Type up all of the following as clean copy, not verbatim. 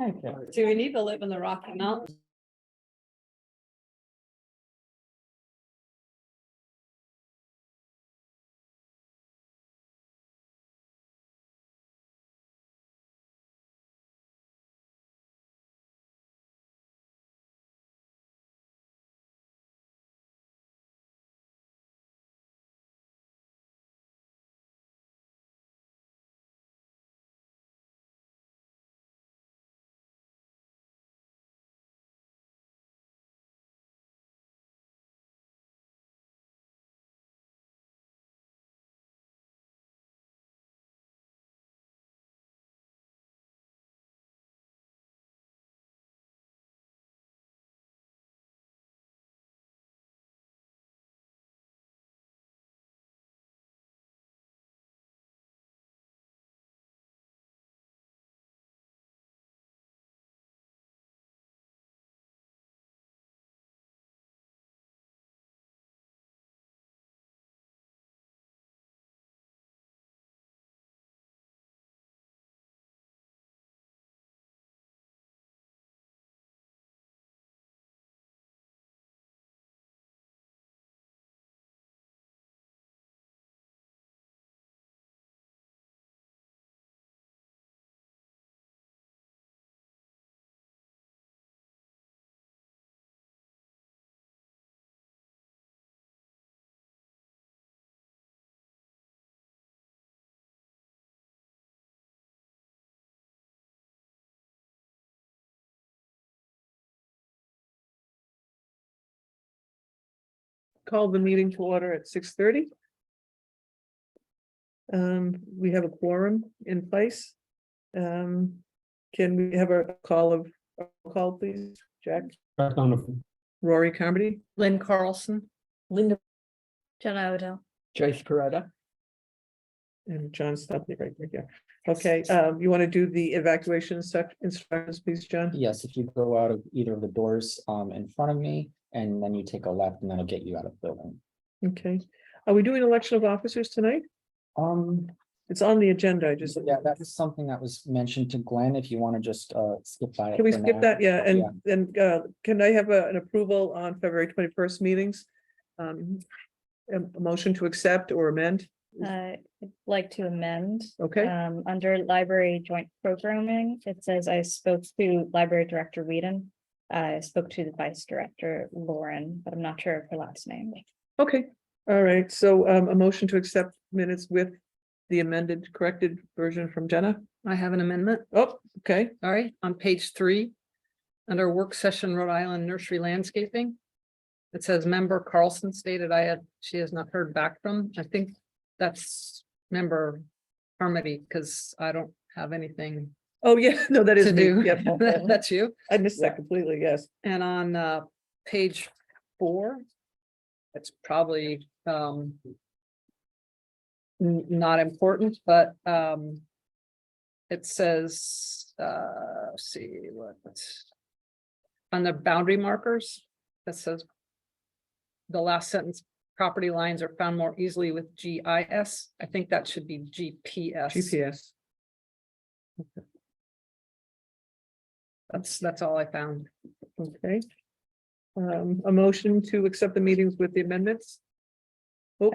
Okay. Do we need to live in the Rocky Mountains? Call the meeting to order at 6:30. We have a quorum in place. Can we have a call, please? Jack, Rory Carmody, Lynn Carlson, Linda. Jenna Odell. Joyce Coretta. and John Stupley right here. Okay, you want to do the evacuation instructions, please, John? Yes, if you go out of either of the doors in front of me, and then you take a left, and that'll get you out of the building. Okay, are we doing election of officers tonight? It's on the agenda, I just. Yeah, that was something that was mentioned to Glenn, if you want to just skip by it. Can we for skip now. that? Yeah, and Yeah. then can I have an approval on February 21st meetings? A motion to accept or amend? I'd like to amend. Okay, Under library joint programming, it says I spoke to library director Whedon. I spoke to the vice director Lauren, but I'm not sure of her last name. okay, all right, so a motion to accept minutes with the amended, corrected version from Jenna? I have an amendment. Oh, okay, All right, on page 3, under work session Rhode Island Nursery Landscaping. It says member Carlson stated she has not heard back from. I think that's member Carmody, because I don't have anything oh, yeah, no, that is to me, do. yep, That's you. I missed that completely, yes. And on page 4, it's probably not important, but it says let's see what's on the boundary markers. That says the last sentence, property lines are found more easily with GIS. I think that should be GPS. GPS. That's all I found. Okay. A motion to accept the meetings with the amendments? Oh,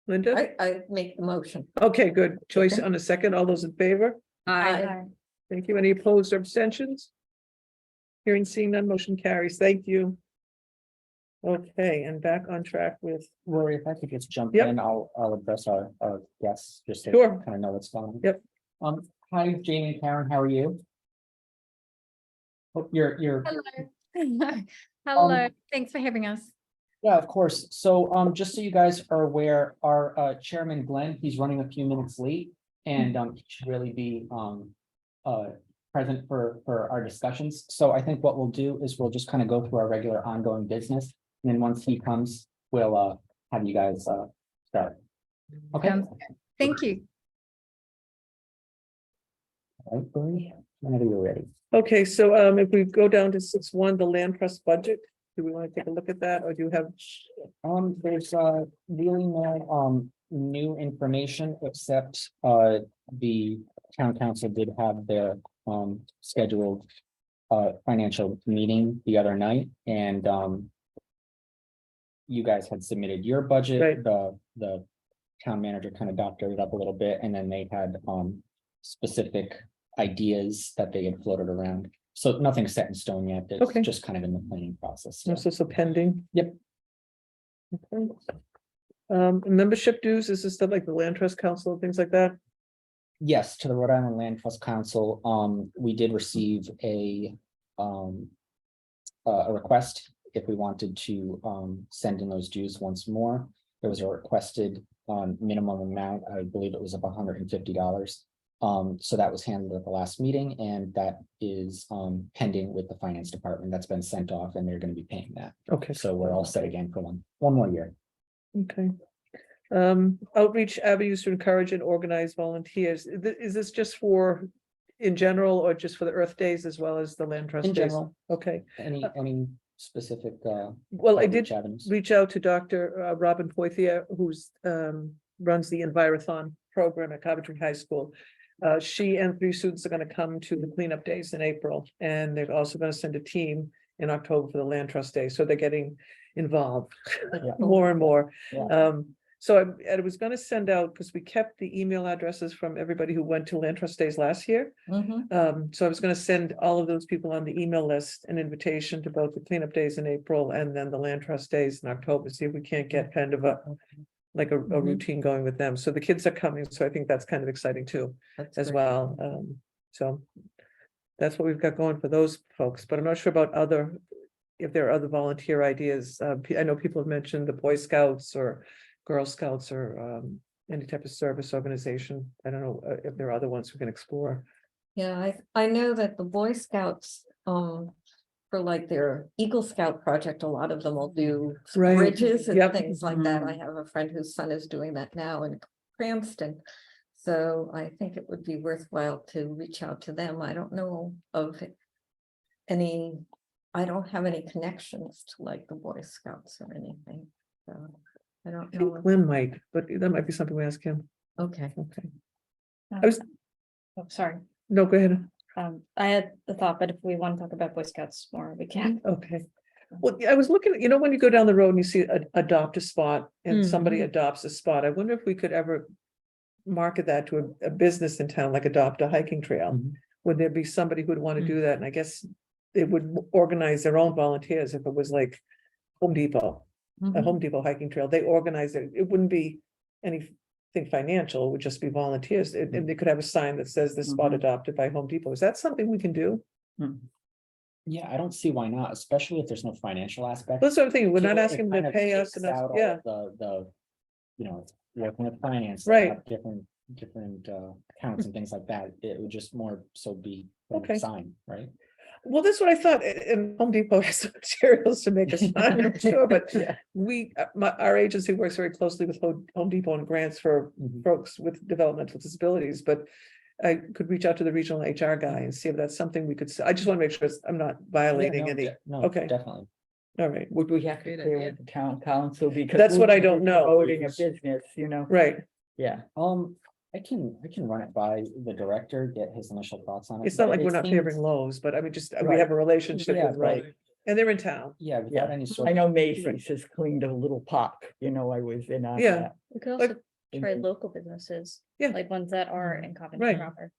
Linda? I make the motion. Okay, good. Choice on a second. All those in favor? I Thank you. Any opposed or abstentions? Hearing, seeing none, motion carries. Thank you. Okay, and back on track with, Rory, if I could just jump Yep. in, I'll address our guests, just to Sure. kind of know what's going on. Yep. Hi, Jamie and Karen, how are you? Hope you're. Hello, thanks for having us. Yeah, of course. So, just so you guys are aware, our chairman Glenn, he's running a few minutes late, and he should really be present for our discussions. So I think what we'll do is we'll just kind of go through our regular ongoing business, and then once he comes, we'll have you guys start. Okay. Thank you. All right, Bree, whenever you're ready. okay, so if we go down to 6.1, the land trust budget, do we want to take a look at that, or do you have? There's really no new information, except the town council did have their scheduled financial meeting the other night and, you guys had submitted your budget, Right. the town manager kind of doctored it up a little bit, and then they had, specific ideas that they had floated around. So nothing's set in stone yet. It's Okay. just kind of in the planning process. still. So pending. Yep. Okay. Membership dues, is this stuff like the Land Trust Council, things like that? Yes, to the Rhode Island Land Trust Council, we did receive a request if we wanted to, send in those dues once more. There was a requested, minimum amount, I believe it was of $150. So that was handled at the last meeting, and that is, pending with the finance department. That's been sent off, and they're gonna be paying that. Okay, So we're all set again for one more year. okay. Outreach avenues to encourage and organize volunteers. Is this just for, in general, or just for the Earth Days as well as the Land Trust In Days? general, Okay, any specific, well, I outreach did avenues? reach out to Dr. Robin Poithia, who's runs the Envirothon program at Coventry High School. She and 3 students are gonna come to the cleanup days in April, and they're also gonna send a team in October for the Land Trust Day, so they're getting involved more and more. Yeah. So I was gonna send out, because we kept the email addresses from everybody who went to Land Trust Days last year. So I was gonna send all of those people on the email list an invitation to both the cleanup days in April and then the Land Trust Days in October, see if we can't get kind of a routine going with them. So the kids are coming, so I think that's kind of exciting too, as well. So that's what we've got going for those folks, but I'm not sure about if there are other volunteer ideas. I know people have mentioned the Boy Scouts or Girl Scouts or any type of service organization. I don't know if there are other ones we can explore. Yeah, I know that the Boy Scouts, for like their Eagle Scout project, a lot of them will do Right. bridges and Yep. things like that. I have a friend whose son is doing that now in Cranston. So I think it would be worthwhile to reach out to them. I don't know of any, I don't have any connections to like the Boy Scouts or anything. So I don't I know. think Glenn might, but that might be something we ask him. Okay. Okay. Um, I was- Oh, sorry. No, go ahead. I had the thought, but if we want to talk about Boy Scouts more, we can. Okay. Well, I was looking, when you go down the road and you see adopt a spot and somebody adopts a spot, I wonder if we could ever market that to a business in town, like adopt a hiking trail. Mhm. Would there be somebody who'd want to do that? And I guess they would organize their own volunteers if it was like Home Depot, a Home Depot hiking trail. They organize it. It wouldn't be anything financial, it would just be volunteers. And they could have a sign that says this spot adopted by Home Depot. Is that something we can do? Yeah, I don't see why not, especially if there's no financial aspect. That's what I'm thinking. We're not It asking them kind to of pay us takes enough. out all Yeah, of the, working with finance. Right. have Different accounts and things like that. It would just more so be a Okay. sign, right? well, that's what I thought. And Home Depot has the materials to make a sign, I'm sure, but our agency works very closely with Home Depot and grants for Mhm. folks with developmental disabilities, but I could reach out to the regional HR guy and see if that's something we could, I just want to make sure I'm not violating Yeah, no, any. no, Okay. Definitely. All right, Would we have to Great clear idea. with the town council because? That's what I we're don't know. Promoting a business, right. yeah. I can run it by the director, get his initial thoughts on it. It's not but like it we're not seems- favoring Lowe's, but I mean, just, we Right. have a relationship Yeah, with, right. and they're in town. Yeah, without Yeah. any sort I of. know Macy's has cleaned a little park, I was in on Yeah. that. We could Like- also try local businesses. Yeah. Like ones that are in Coventry Right. proper.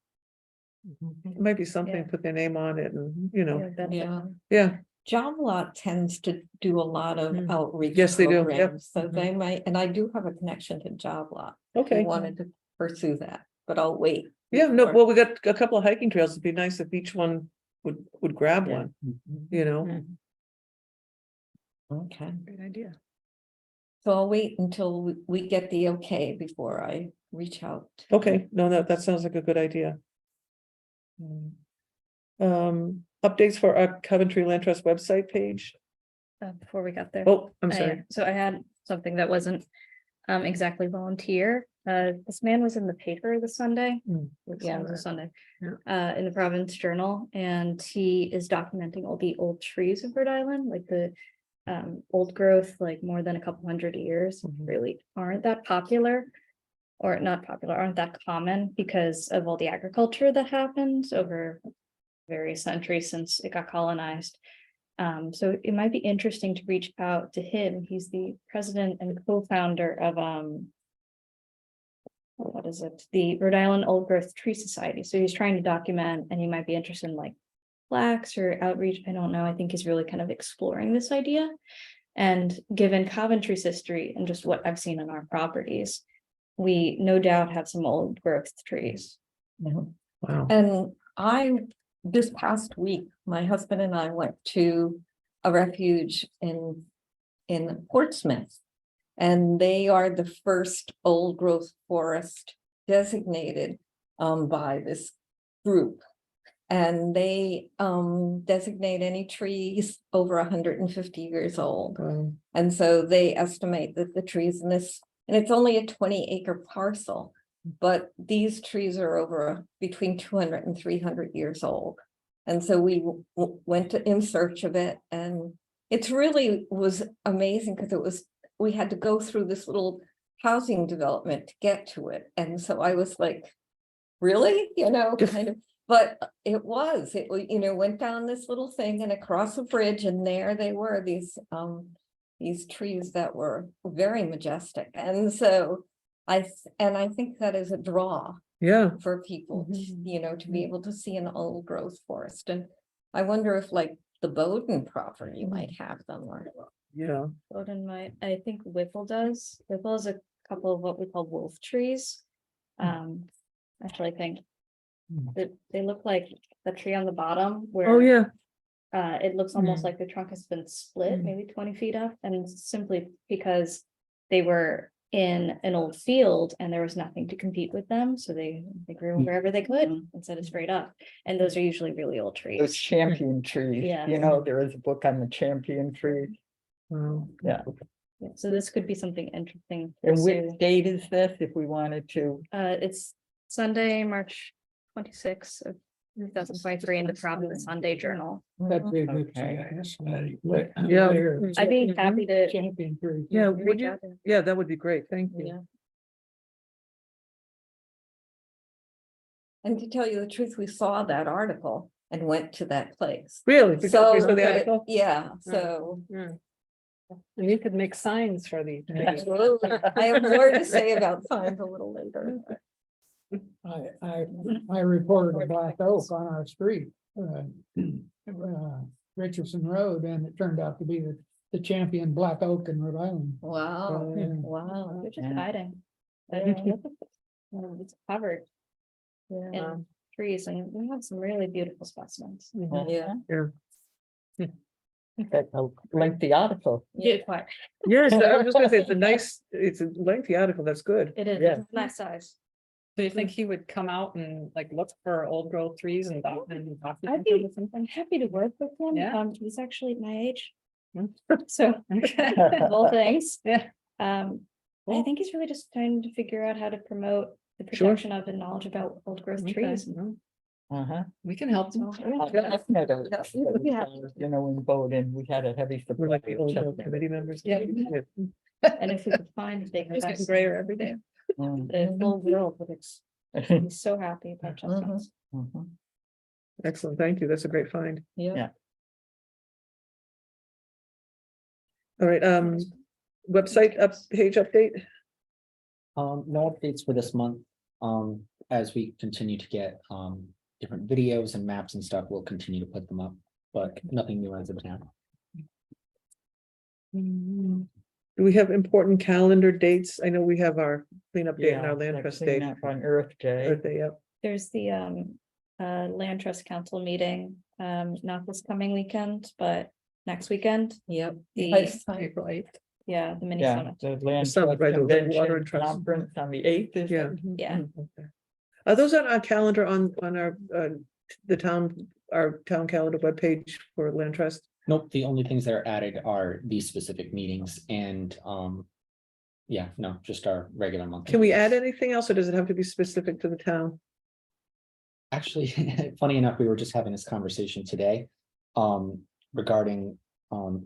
It might be something, Yeah. put their name on it and, Benefit Yeah. them. yeah, Job Lot tends to do a lot of Mm. outreach. Yes, they do, yep. programs, So they might, and I do have a connection to Job Lot. If okay. you wanted to pursue that, but I'll wait. Yeah, no, before- well, we got a couple of hiking trails. It'd be nice if each one would grab Yeah. one, Mhm. Okay, Great idea. so I'll wait until we get the okay before I reach out. Okay, no, that sounds like a good idea. Updates for our Coventry Land Trust website page. Before we got there. Oh, I'm I- sorry. So I had something that wasn't exactly volunteer. This man was in the paper this Sunday. Mm. Yeah, it was a Sunday. Yeah. In the Province Journal, and he is documenting all the old trees of Rhode Island, like the old growth, like more than a couple hundred years, Mhm. really aren't that popular. Or not popular, aren't that common because of all the agriculture that happens over various centuries since it got colonized. So it might be interesting to reach out to him. He's the president and co-founder of what is it? The Rhode Island Old Growth Tree Society. So he's trying to document, and he might be interested in like plaques or outreach. I don't know. I think he's really kind of exploring this idea. And given Coventry's history and just what I've seen on our properties, we no doubt have some old growth trees. Wow. And this past week, my husband and I went to a refuge in Portsmouth. And they are the first old growth forest designated by this group. And they designate any trees over 150 years old. And so they estimate that the trees in this, and it's only a 20-acre parcel, but these trees are between 200 and 300 years old. And so we went in search of it, and it really was amazing because we had to go through this little housing development to get to it. And so I was like, really, kind of, but it went down this little thing and across a bridge, and there they were, these trees that were very majestic. And so I think that is a draw Yeah. for people, to be able to see an old growth forest. And I wonder if like the Bowden property might have them, or Yeah. Bowden might, I think Whipple does. Whipple has a couple of what we call wolf trees. Actually, I think that they look like the tree on the bottom where. Oh, yeah. It looks almost like the trunk has been split, maybe 20 feet up, and it's simply because they were in an old field and there was nothing to compete with them, so they grew wherever they could instead of straight up. And those are usually really old Those trees. champion trees, Yeah. there is a book on the champion trees. Wow. Yeah. Yeah, so this could be something interesting. to And pursue. which date is this, if we wanted to? It's Sunday, March 26th of 2023 in the Providence Sunday Journal. That'd be a good Okay. Yeah. I'd be happy to. Champion tree. Yeah, reach would you? out to- Yeah, that would be great. Thank you. Yeah. and to tell you the truth, we saw that article and went to that place. Really? Because we saw the but- article? Yeah, so And you could make signs for the. absolutely. I have more to say about signs a little later. I reported a black oak on our street, Richardson Road, and it turned out to be the champion black oak in Rhode Island. Wow, Yeah. wow. They're just Yeah. hiding. Yeah. It's covered Yeah. in trees, and we have some really beautiful specimens. Yeah. That's a lengthy article. Yeah, quite. Yes, I was just gonna say, it's a lengthy article. That's good. It is, Yeah. it's nice size. Do you think he would come out and like look for old growth trees and document I'd them be, or something? I'm happy to work with him. Yeah. He's actually my age. Hmm. So, Okay. of all things. Yeah. I Cool. think he's really just trying to figure out how to promote the Sure. protection of and knowledge about old growth Okay, trees. well, Uh-huh. we can help them. Yeah. In Bowden, we had a heavy. We're like the old supply. committee members. Yeah. And if we could find a big It's getting chestnut, grayer every day. Mm. the full world would be so happy about chestnuts. Mhm. Excellent. Thank you. That's a great find. Yeah. All right, website page update. No updates for this month. As we continue to get, different videos and maps and stuff, we'll continue to put them up, but nothing new as of now. Do we have important calendar dates? I know we have our cleanup day and Yeah, our land that trust day. cleanup on Earth Day. Earth Day, yep. There's the Land Trust Council meeting, not this coming weekend, but next weekend. Yep. The- Nice time. April 8th. Yeah, the mini Yeah, summit. the land summit, trust right, the water convention and trust. conference on the 8th. is Yeah. it? Yeah. Okay. Are those on our calendar on our, our town calendar webpage for land trust? Nope, the only things that are added are these specific meetings and, yeah, no, just our regular monthly. Can we add meetings. anything else, or does it have to be specific to the town? Actually, funny enough, we were just having this conversation today, regarding,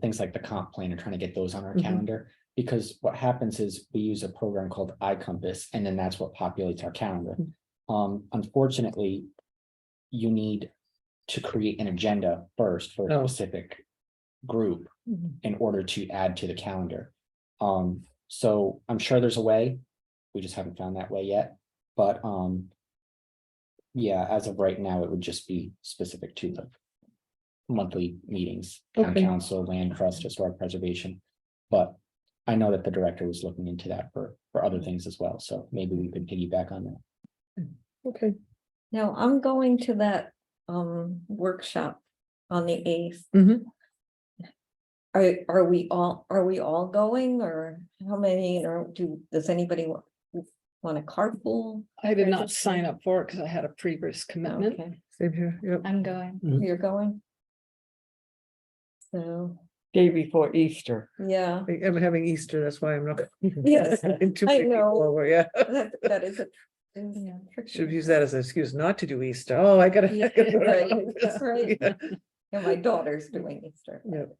things like the comp plan and trying to get those on our Mhm. calendar. Because what happens is we use a program called iCompass, and then that's what populates our calendar. Unfortunately, you need to create an agenda first for a Oh. specific group Mhm. in order to add to the calendar. So I'm sure there's a way. We just haven't found that way yet, but yeah, as of right now, it would just be specific to the monthly meetings, town Okay. council, land trust, historic preservation. But I know that the director was looking into that for other things as well, so maybe we could piggyback on that. Okay. Now, I'm going to that workshop on the 8th. Mhm. Are we all going, or how many, or does anybody want a carpool? I did not Register. sign up for it because I had a previous commitment. Okay, Same here, yep. I'm going. you're going? So, Day before Easter. yeah, I'm having Easter, that's why I'm not. Yes, Too I many people know. over, yeah. that is a. Yeah. Should use that as an excuse not to do Easter. Oh, I gotta. Yeah, I gotta go to right, office. that's right. Yeah. And my daughter's doing Easter. Yep.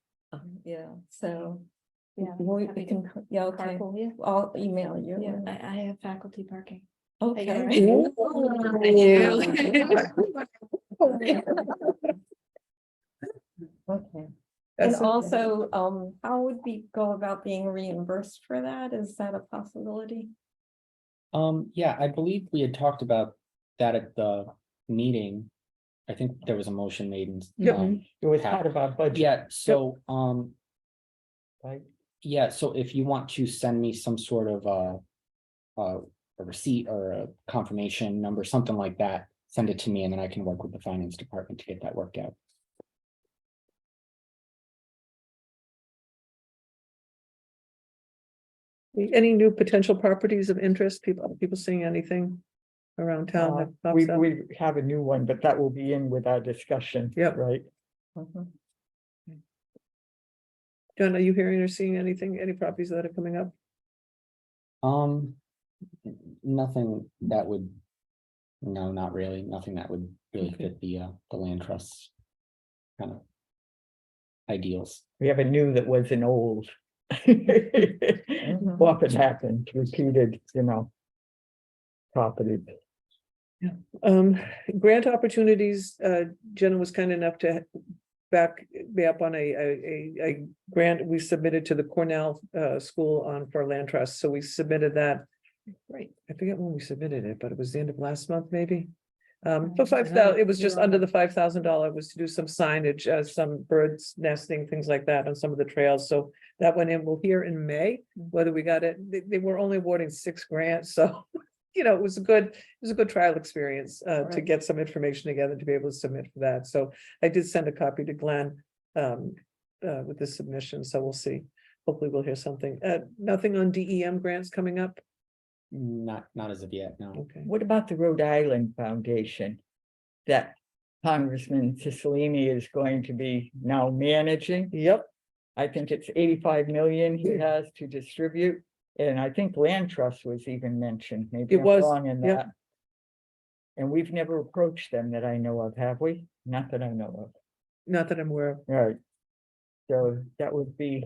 Yeah, so. Yeah, We happy to can, yeah, okay, Carpool, yeah. I'll email you. Yeah, I have faculty parking. Okay. Okay, and That's it. also, how would we go about being reimbursed for that? Is that a possibility? Yeah, I believe we had talked about that at the meeting. I think there was a motion made and. Yep. It was part of our budget. Yeah, so, Right? yeah, so if you want to send me some sort of a receipt or a confirmation number, something like that, send it to me and then I can work with the finance department to get that worked out. Any new potential properties of interest? People seeing anything around town that We, pops up? we have a new one, but that will be in with our discussion. Yep. Right? Mhm. John, are you hearing or seeing anything, any properties that are coming up? Nothing that would, no, not really, nothing that would really Okay. fit the land trusts kind of ideals. We have a new that was an old. Often happened, repeated, property. Grant opportunities, Jenna was kind enough to back me up on a grant we submitted to the Cornell School for land trust, so we submitted that. Right. I forget when we submitted it, but it was the end of last month, maybe. For 5,000, it was just under the $5,000, was to do some signage, some birds nesting, things like that on some of the trails, so that went in. We'll hear in May whether we got it. They were only awarding 6 grants, so it was a good trial experience to Right. get some information together to be able to submit for that. So I did send a copy to Glenn with the submission, so we'll see. Hopefully we'll hear something. Nothing on DEM grants coming up? Not as of yet, no. Okay. What about the Rhode Island Foundation? That Congressman Cicilline is going to be now managing? Yep, I think it's 85 million he has to distribute. And I think land trust was even mentioned. Maybe It I'm was, wrong in yep. that. And we've never approached them that I know of, have we? Not that I know not that I'm aware of. of. Right. So that would be.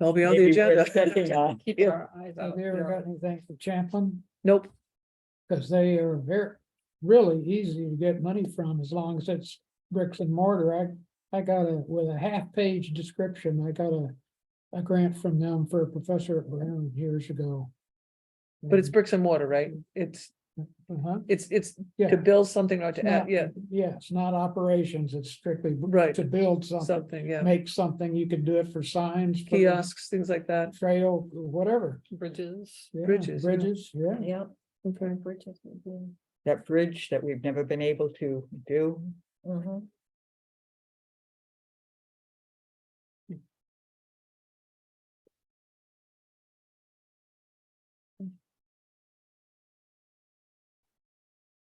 I'll be on the maybe agenda. worth checking on. Keep Yeah. our eyes Have out. you ever got anything for Champlin? Nope, Because they are really easy to get money from as long as it's bricks and mortar. I got with a half-page description, I got a grant from them for a professor at Brown years ago. but it's bricks and mortar, right? It's Yeah. to build something or to add, yeah, Yeah, it's not operations, it's strictly Right. to build something, something, yeah. make something. You could do it for signs. for the Kiosks, things like that. Trail, whatever. Bridges. Yeah, Bridges, yeah. Bridges, yeah. Yeah. Okay. Bridges would be- That bridge that we've never been able to do. Mhm.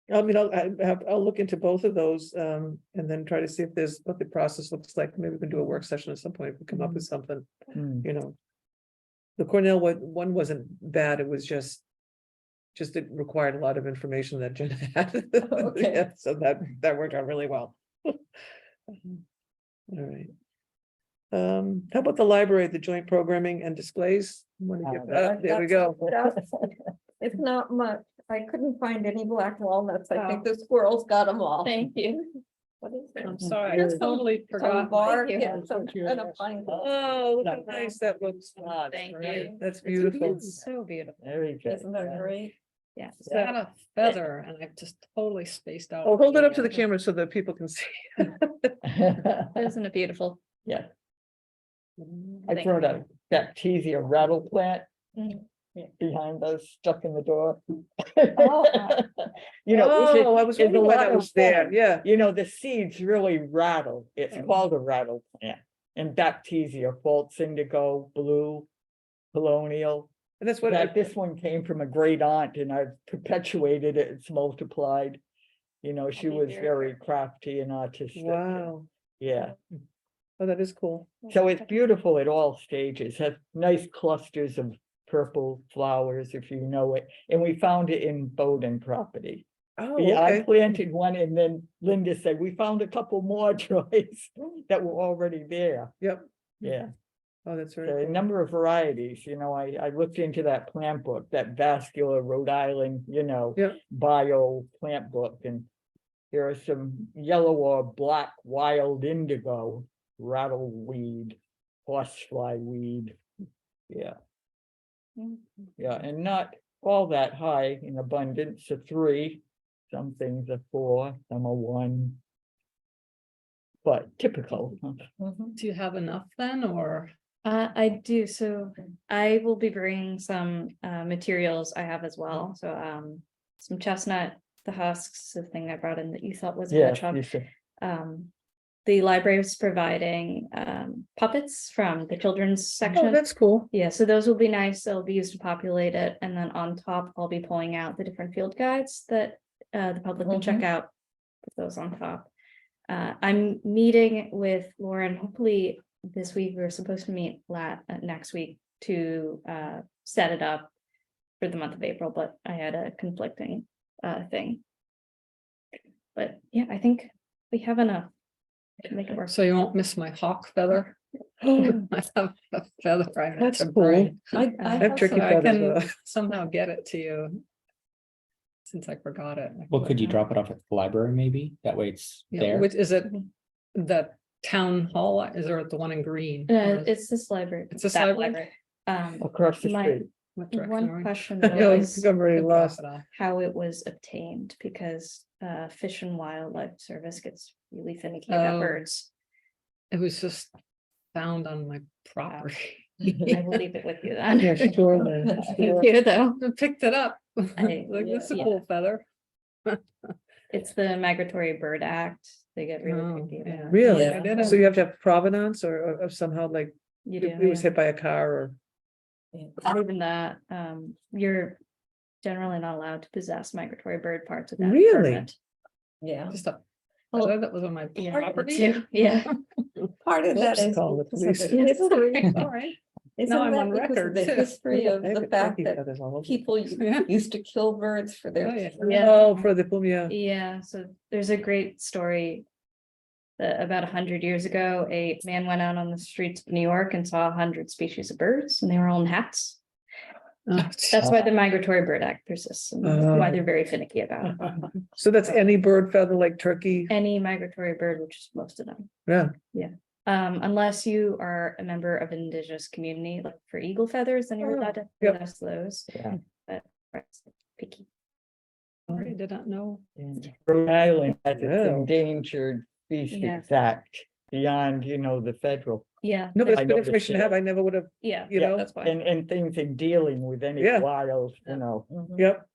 I mean, I'll look into both of those, and then try to see if there's what the process looks like. Maybe we can do a work session at some point if we come up with something, Hmm. The Cornell one wasn't bad. It was just it required a lot of information that Jen had. Okay. Yeah, so that worked out really well. All right. How about the library, the joint programming and displays? There we go. It's not much. I couldn't find any black walnuts. I think the squirrels got them all. Thank you. What is it? I'm sorry, I It's some- totally some forgot. bark, Thank you. yeah, some kind of pine. Oh, look how nice that looks. Thank you. That's beautiful. It's so beautiful. Very good. Isn't that great? Yeah. It's got a feather and I've just totally spaced out. Oh, hold it up to the camera so that people can see. Isn't it beautiful? Yeah, Mm. I Thank brought you. a bacteria rattle plant. Mhm. Behind those stuck in the door. Oh. You know, which Oh, I was is a wondering why lot that of was there, fun. yeah. You know, the seeds really rattle. It's called a rattle plant. And bacteria, false indigo, blue, colonial. And that's what, That this one came from a great aunt and I've perpetuated it. It's multiplied. You know, she be was very very crafty and artistic. wow, Yeah, oh, that is cool. so it's beautiful at all stages, has nice clusters of purple flowers, if you know it. And we found it in Bowden property. Oh, Yeah, I okay, planted one and then Linda said, we found a couple more Joyce that were already there. yep, Yeah, oh, that's so very a cool. number of varieties, you know, I looked into that plant book, that vascular Rhode Island, you know, Yep. bio plant book, and there are some yellow or black wild indigo, rattleweed, horsefly weed. Yeah, yeah, and not all that high in abundance of 3. Some things are 4, some are 1. But typical. Mhm. Do you have enough then, or? I do, so I will be bringing some materials I have as well, so some chestnut, the husks, the thing I brought in that you thought was a Yes, hedgehog. you should. The library is providing puppets from the children's Oh, section. that's cool. Yeah, so those will be nice, they'll be used to populate it, and then on top, I'll be pulling out the different field guides that the public can check out. Put those on top. I'm meeting with Lauren, hopefully this week. We were supposed to meet next week to set it up for the month of April, but I had a conflicting thing. But yeah, I think we have enough to make it work. So you won't miss my hawk feather? I have a feather. I meant That's to cool. bring. I I have have turkey So some- I feathers. can somehow get it to you. Since I forgot it. Well, could you drop it off at the library maybe? That way it's Yeah, there. which is it? Mhm. The town hall, is there the one in green? Or is- It's this library. It's this that library? Across the My street. What direction are one we? question No, was I'm already Could drop lost. it off. how it was obtained, because Fish and Wildlife Service gets really finicky about Oh. birds. It was just found on my property. I will leave it with you then. Yeah, sure, then, Thank sure. you, though. I picked it up. I- Like, this is a yeah. cool feather. It's the Migratory Bird Act. They get really Oh, picky yeah. about it. Really? I didn't- So you have to have provenance or somehow like You do, it was yeah. hit by a car or? Not even that, you're generally not allowed to possess migratory bird parts without. a Really? permit. Yeah, Just a Well, feather that was on my Yeah, property. too, yeah. part of that Oops, is call the because of police. the history. All right. Isn't I'm that on because of record, the too. history of I have the got fact turkey that feathers all over. people Yeah. used to kill birds for Oh, their. yeah. Yeah. Oh, for the boom, yeah. Yeah, so there's a great story. That about 100 years ago, a man went out on the streets of New York and saw 100 species of birds, and they were all in hats. Oh, That's why the Migratory Bird Act persists, and why they're very finicky about it. So that's any bird feather like turkey? Any migratory bird, which is most of them. Yeah, Unless you are a member of an indigenous community, like for eagle feathers, then you're Oh, allowed to yep. possess those. Yeah. But it's picky. I did not know. Rhode Island has its Yeah. Endangered Species Yeah. Act beyond, you know, the federal. Yeah. no, but it's I good noticed information to it. have. I never would have, Yeah, you know, that's why. And things in dealing with any Yeah. wild, Yeah. you know, Mhm. yep.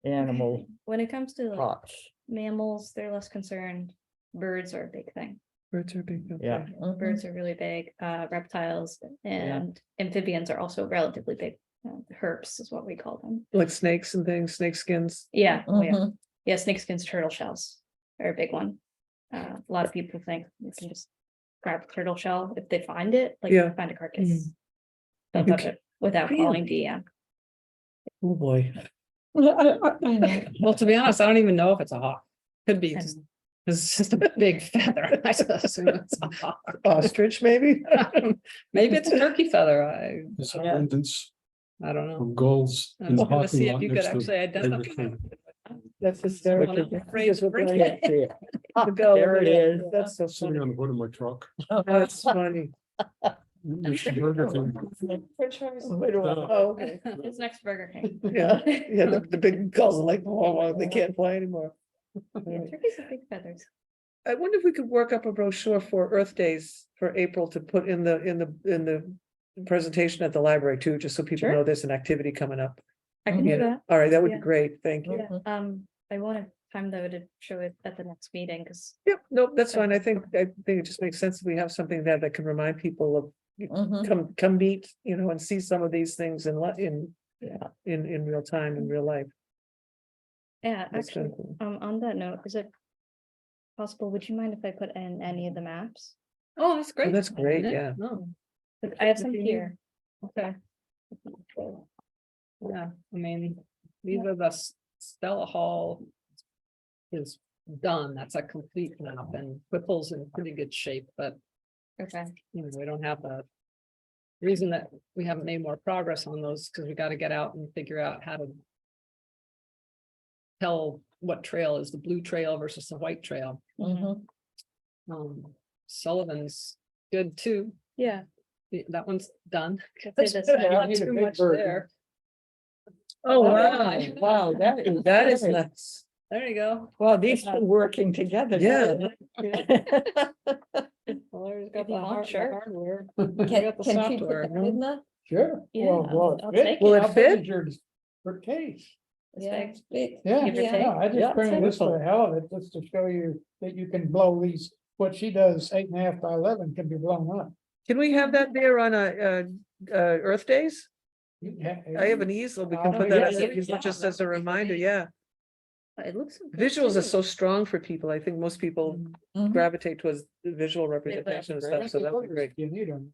animal When it comes to like crops. mammals, they're less concerned. Birds are a big thing. Birds are big. okay. Yeah. Mhm. Birds are really big. Reptiles and amphibians are also relatively big. Herps is what we call them. Like snakes and things, snake skins. Yeah, oh yeah. Mhm. Yeah, snakeskins, turtle shells are a big one. A lot of people think you can just grab a turtle shell if they find it, like Yeah. find a carcass. Mm. Don't You touch it without Really? calling DM. Oh, boy. I know. Well, to be honest, I don't even know if it's a hawk. Could be I just, don't it's just a big feather. I just assume it's a hawk. Ostrich, maybe? Maybe it's a turkey feather. I There's don't abundance know. of gulls I in was the gonna parking see if lot you could next actually to identify. everything. That's hysterical. Phrase will bring Can't see it. To go, There it yeah, is. That's so Sitting funny. on the hood of my truck. That's funny. There's the Burger King. Oh, okay. It's next Burger King. Yeah, yeah, the big gulls are like, oh, they can't fly anymore. Yeah, turkeys have big feathers. I wonder if we could work up a brochure for Earth Days for April to put in the presentation at the library too, just so people Sure. know there's an activity coming up. I can do Yeah. that. All right, that would be Yeah. great. Thank you. Yeah, I wanted time though to show it at the next meeting, because Yep, nope, that's fine. I think it just makes sense if we have something there that can remind people of come meet, and see some of these things in real time, in real life. yeah, That's actually, kinda cool. on that note, is it possible, would you mind if I put in any of the maps? Oh, that's great. that's great, Yeah. yeah. No, But I have some If you need- here. okay. Yeah, I mean, these are the Stella Hall is done. That's a complete map, and Whipple's in pretty good shape, but Okay, we don't have the reason that we haven't made more progress on those, because we got to get out and figure out how to tell what trail is the blue trail versus the white trail. Sullivan's good too. yeah. That one's done. Could say this Not one. too much there. Oh, wow. Wow, That is nuts. There you go. Well, these two working together. Yeah. Well, there's If got you the want, sure. hardware. Can got the she put software. that in the? Sure. Yeah, Well, I'll fit. take Will it How big fit? is your case? Yeah, it's big. Yeah, Give or Yeah. take. no, I Yeah, just bring this wonderful. for the hell of it, just to show you that you can blow these, what she does, 8.5 by 11 can be blown up. Can we have that there on Earth Days? You can I have an easel. We can Oh, put that yeah, as yeah, a- just as a reminder, yeah. It looks. good, Visuals are too. so strong for people. I think most people gravitate towards the visual representation and stuff, so that would be great. You need them.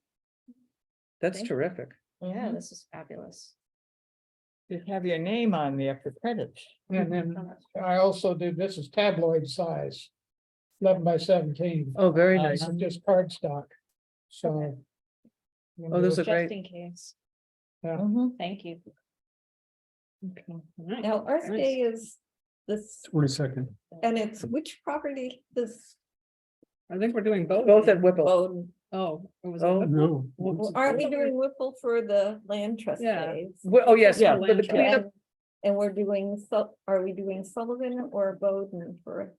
That's Thank you. terrific. Yeah, this is fabulous. Just have your name on there for credits. And then I also do, this is tabloid size, 11 by 17. Oh, very This nice. is just cardstock. So. Oh, those are Just great. in case. Okay, Thank you. all right. Now, Earth Nice. Day is this, 22nd. and it's which property this? I think we're doing both. Both at Whipple. Bowden? Oh, it was. Oh, No. Aren't we doing Whipple for the land trustees? Oh, yes, Yeah, but the land cleanup, And and we're doing, are we doing Sullivan or Bowden for?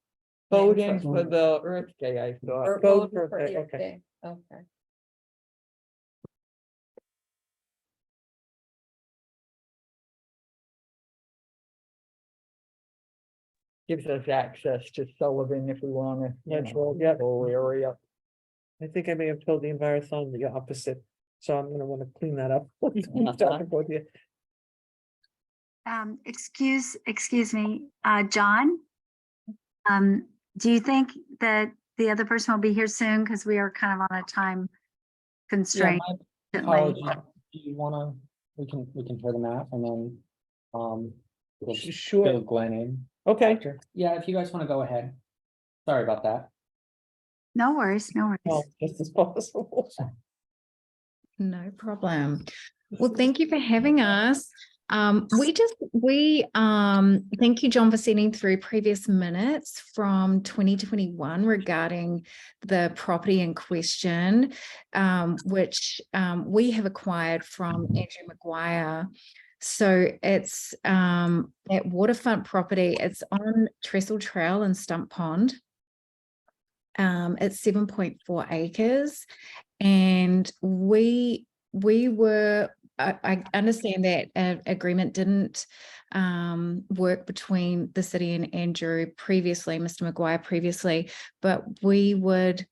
Bowden for the Earth Day, I thought. Or Bowden Bowden for for Earth Earth Day, Day, okay. Gives us access to Sullivan if we wanna. Natural, yeah. Whole area. I think I may have told the Envirothon the opposite, so I'm gonna wanna clean that up. Talking about you. Excuse me, John? Do you think that the other person will be here soon? Because we are kind of on a time Yeah, constraint. my apologies. Do you wanna, we can hear the map and then, we'll Sure, fill Glenn in. okay. after. Yeah, if you guys wanna go ahead. Sorry about that. No worries, no worries. Well, just as possible. No problem. Well, thank you for having us. Thank you, John, for sending through previous minutes from 2021 regarding the property in question, which we have acquired from Andrew Maguire. So it's that waterfront property. It's on Trestle Trail in Stump Pond. It's 7.4 acres, and we were. I understand that an agreement didn't work between the city and Andrew previously, Mr. Maguire previously, but we would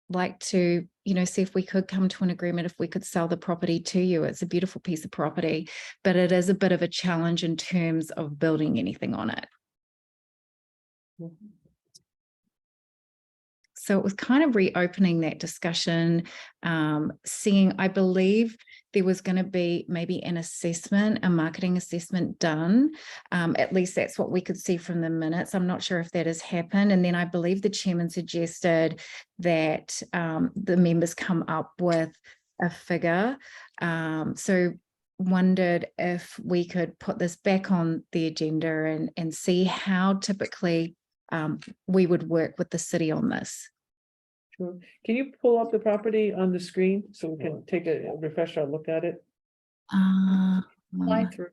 like to, see if we could come to an agreement, if we could sell the property to you. It's a beautiful piece of property, but it is a bit of a challenge in terms of building anything on it. So it was kind of reopening that discussion, seeing, I believe there was going to be maybe an assessment, a marketing assessment done. At least that's what we could see from the minutes. I'm not sure if that has happened. And then I believe the chairman suggested that the members come up with a figure. So wondered if we could put this back on the agenda and see how typically we would work with the city on this. Sure. Can you pull up the property on the screen so we can take a refresh our look at it? Fly through.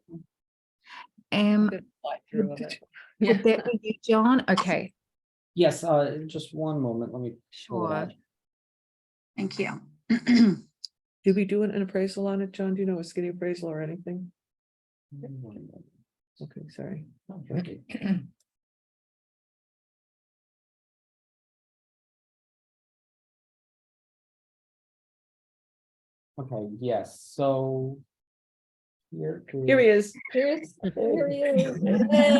Would Fly through of it. that be you, John? Okay, Yes, just one moment, let me. pull it out. Thank you. Did we do an appraisal on it, John? Do you know a skinny appraisal or anything? Okay, sorry. Okay, yes, so. Here Here he is. There he is.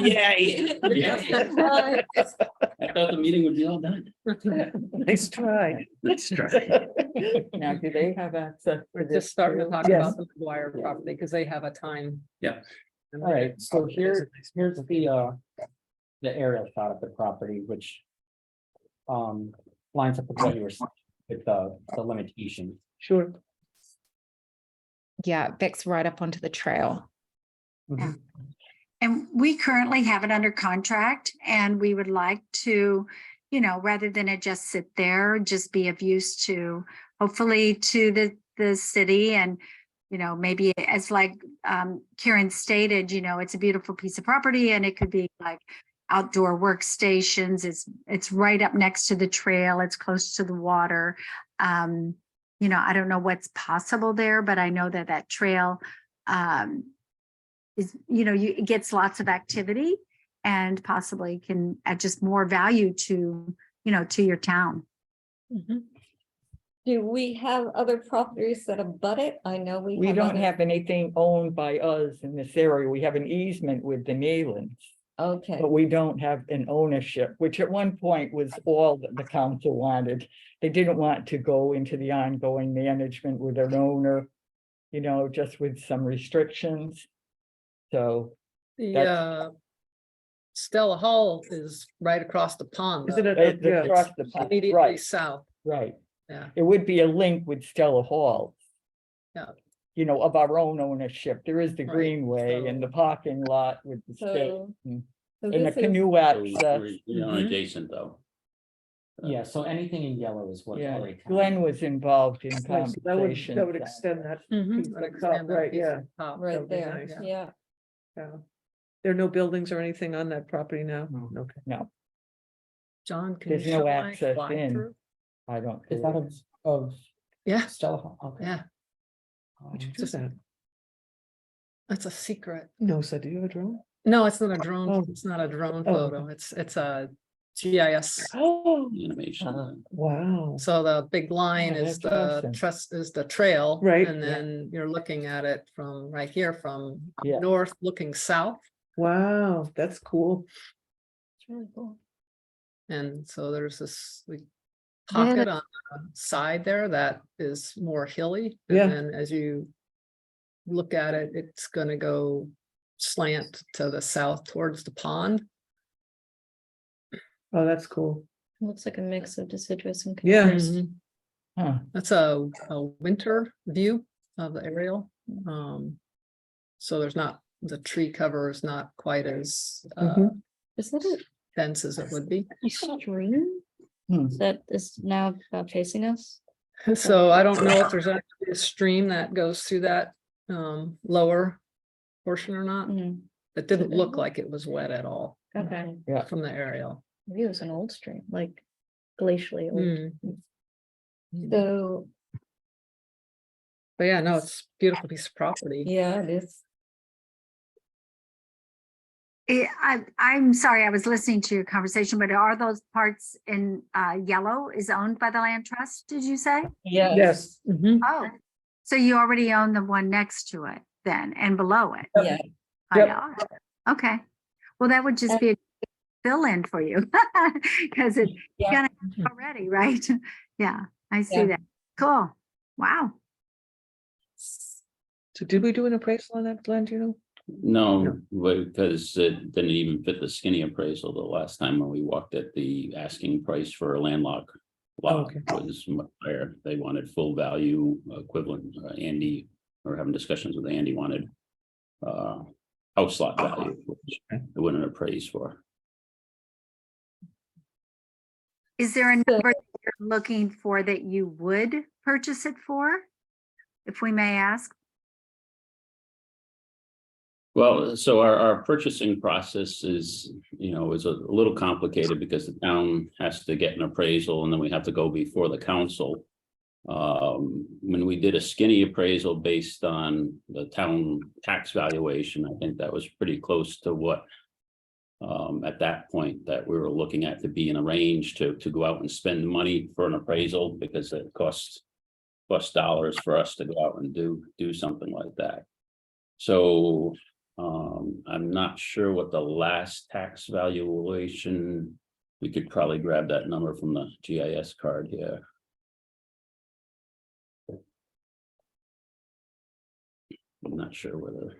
Yay. Right. I thought the meeting would be all done. Nice try. Let's try. Now, do they have access? We're just starting to talk Yes. about the McGuire property because they have a time. Yeah. All right, so here's the aerial shot of the property, which lines up with what you were saying with the limitations. Sure. yeah, it backs right up onto the trail. Mhm. And we currently have it under contract and we would like to, you know, rather than it just sit there, just be of use to, hopefully to the city and, you know, maybe as like Karen stated, you know, it's a beautiful piece of property and it could be like outdoor workstations. It's right up next to the trail. It's close to the water. You know, I don't know what's possible there, but I know that trail is, you know, it gets lots of activity and possibly can add just more value to, you know, to your town. Do we have other properties that abut it? I know we. We don't other- have anything owned by us in this area. We have an easement with the Naylands, Okay, but we don't have an ownership, which at one point was all that the council wanted. They didn't want to go into the ongoing management with an owner, you know, just with some restrictions. So The That's- Stella Hall is right across the pond. Isn't though. it? it's across the It's pond, Immediately right, south, right. yeah. It would be a link with Stella Hall. Yeah. You know, of our own ownership. There is the Right, greenway and the so- parking lot with the state so. and so the this is- canoe access. You know, Mhm. adjacent though. Yeah, so anything in yellow is what. Yeah, already. Glenn was involved in Right, so that would conversation. extend that. Mhm, piece would up extend top, that right, piece yeah. of top. That Right would be there, nice. yeah. Yeah. There are no buildings or anything on that property now? No. Okay. No, John, can you there's no show my access fly in. through? I don't. Is that of Yeah, Stella Hall? Okay. yeah, Would you Um, do that? that's a secret. No, so do you have a drone? No, it's not a drone. Oh. It's not a drone Oh, photo. It's a GIS. Oh, Animation. wow. So the big line Yeah, is that's the awesome. is the trail. Right. And then you're looking at it from right here from Yeah. north looking south. Wow, that's cool. It's really cool. And so there's this like, Yeah. pocket on the side there that is more hilly. Yeah. And then as you look at it, it's gonna go slant to the south towards the pond. Oh, that's cool. Looks like a mix of deciduous and. Yeah. coniferous. Mhm. Huh. That's a winter view of the aerial. So there's not, the tree cover is not quite as Mhm. Is that a dense as it would be. stream? Hmm. That is now facing us? So I don't know if there's actually a stream that goes through that lower portion or not. Mhm. It didn't look like it was wet at all Okay, from the aerial. maybe it was an old stream, like glacially old. So, But yeah, no, it's a beautiful piece of property. yeah, it is. I'm sorry, I was listening to your conversation, but are those parts in yellow is owned by the land trust, did you say? Yes. Mhm. Oh, so you already own the one next to it then and below it? Yeah, I Yep. know. Okay, well, that would just be a fill-in for you, because it's Yeah. gonna happen already, right? Yeah, I see Yeah. that. Cool, wow. So did we do an appraisal on that, Glenn, do you know? No, because it didn't even fit the skinny appraisal the last time when we walked at the asking price for a landlocked lot Okay. was much higher. They wanted full value equivalent. Andy or having discussions with Andy, wanted house lot value, which it wouldn't appraise for. Is there a number that you're looking for that you would purchase it for? If we may ask? Well, so our purchasing process is, is a little complicated because the town has to get an appraisal and then we have to go before the council. When we did a skinny appraisal based on the town tax valuation, I think that was pretty close to what at that point that we were looking at to be in a range to go out and spend money for an appraisal, because it costs dollars for us to go out and do something like that. So I'm not sure what the last tax valuation, we could probably grab that number from the GIS card here. I'm not sure whether.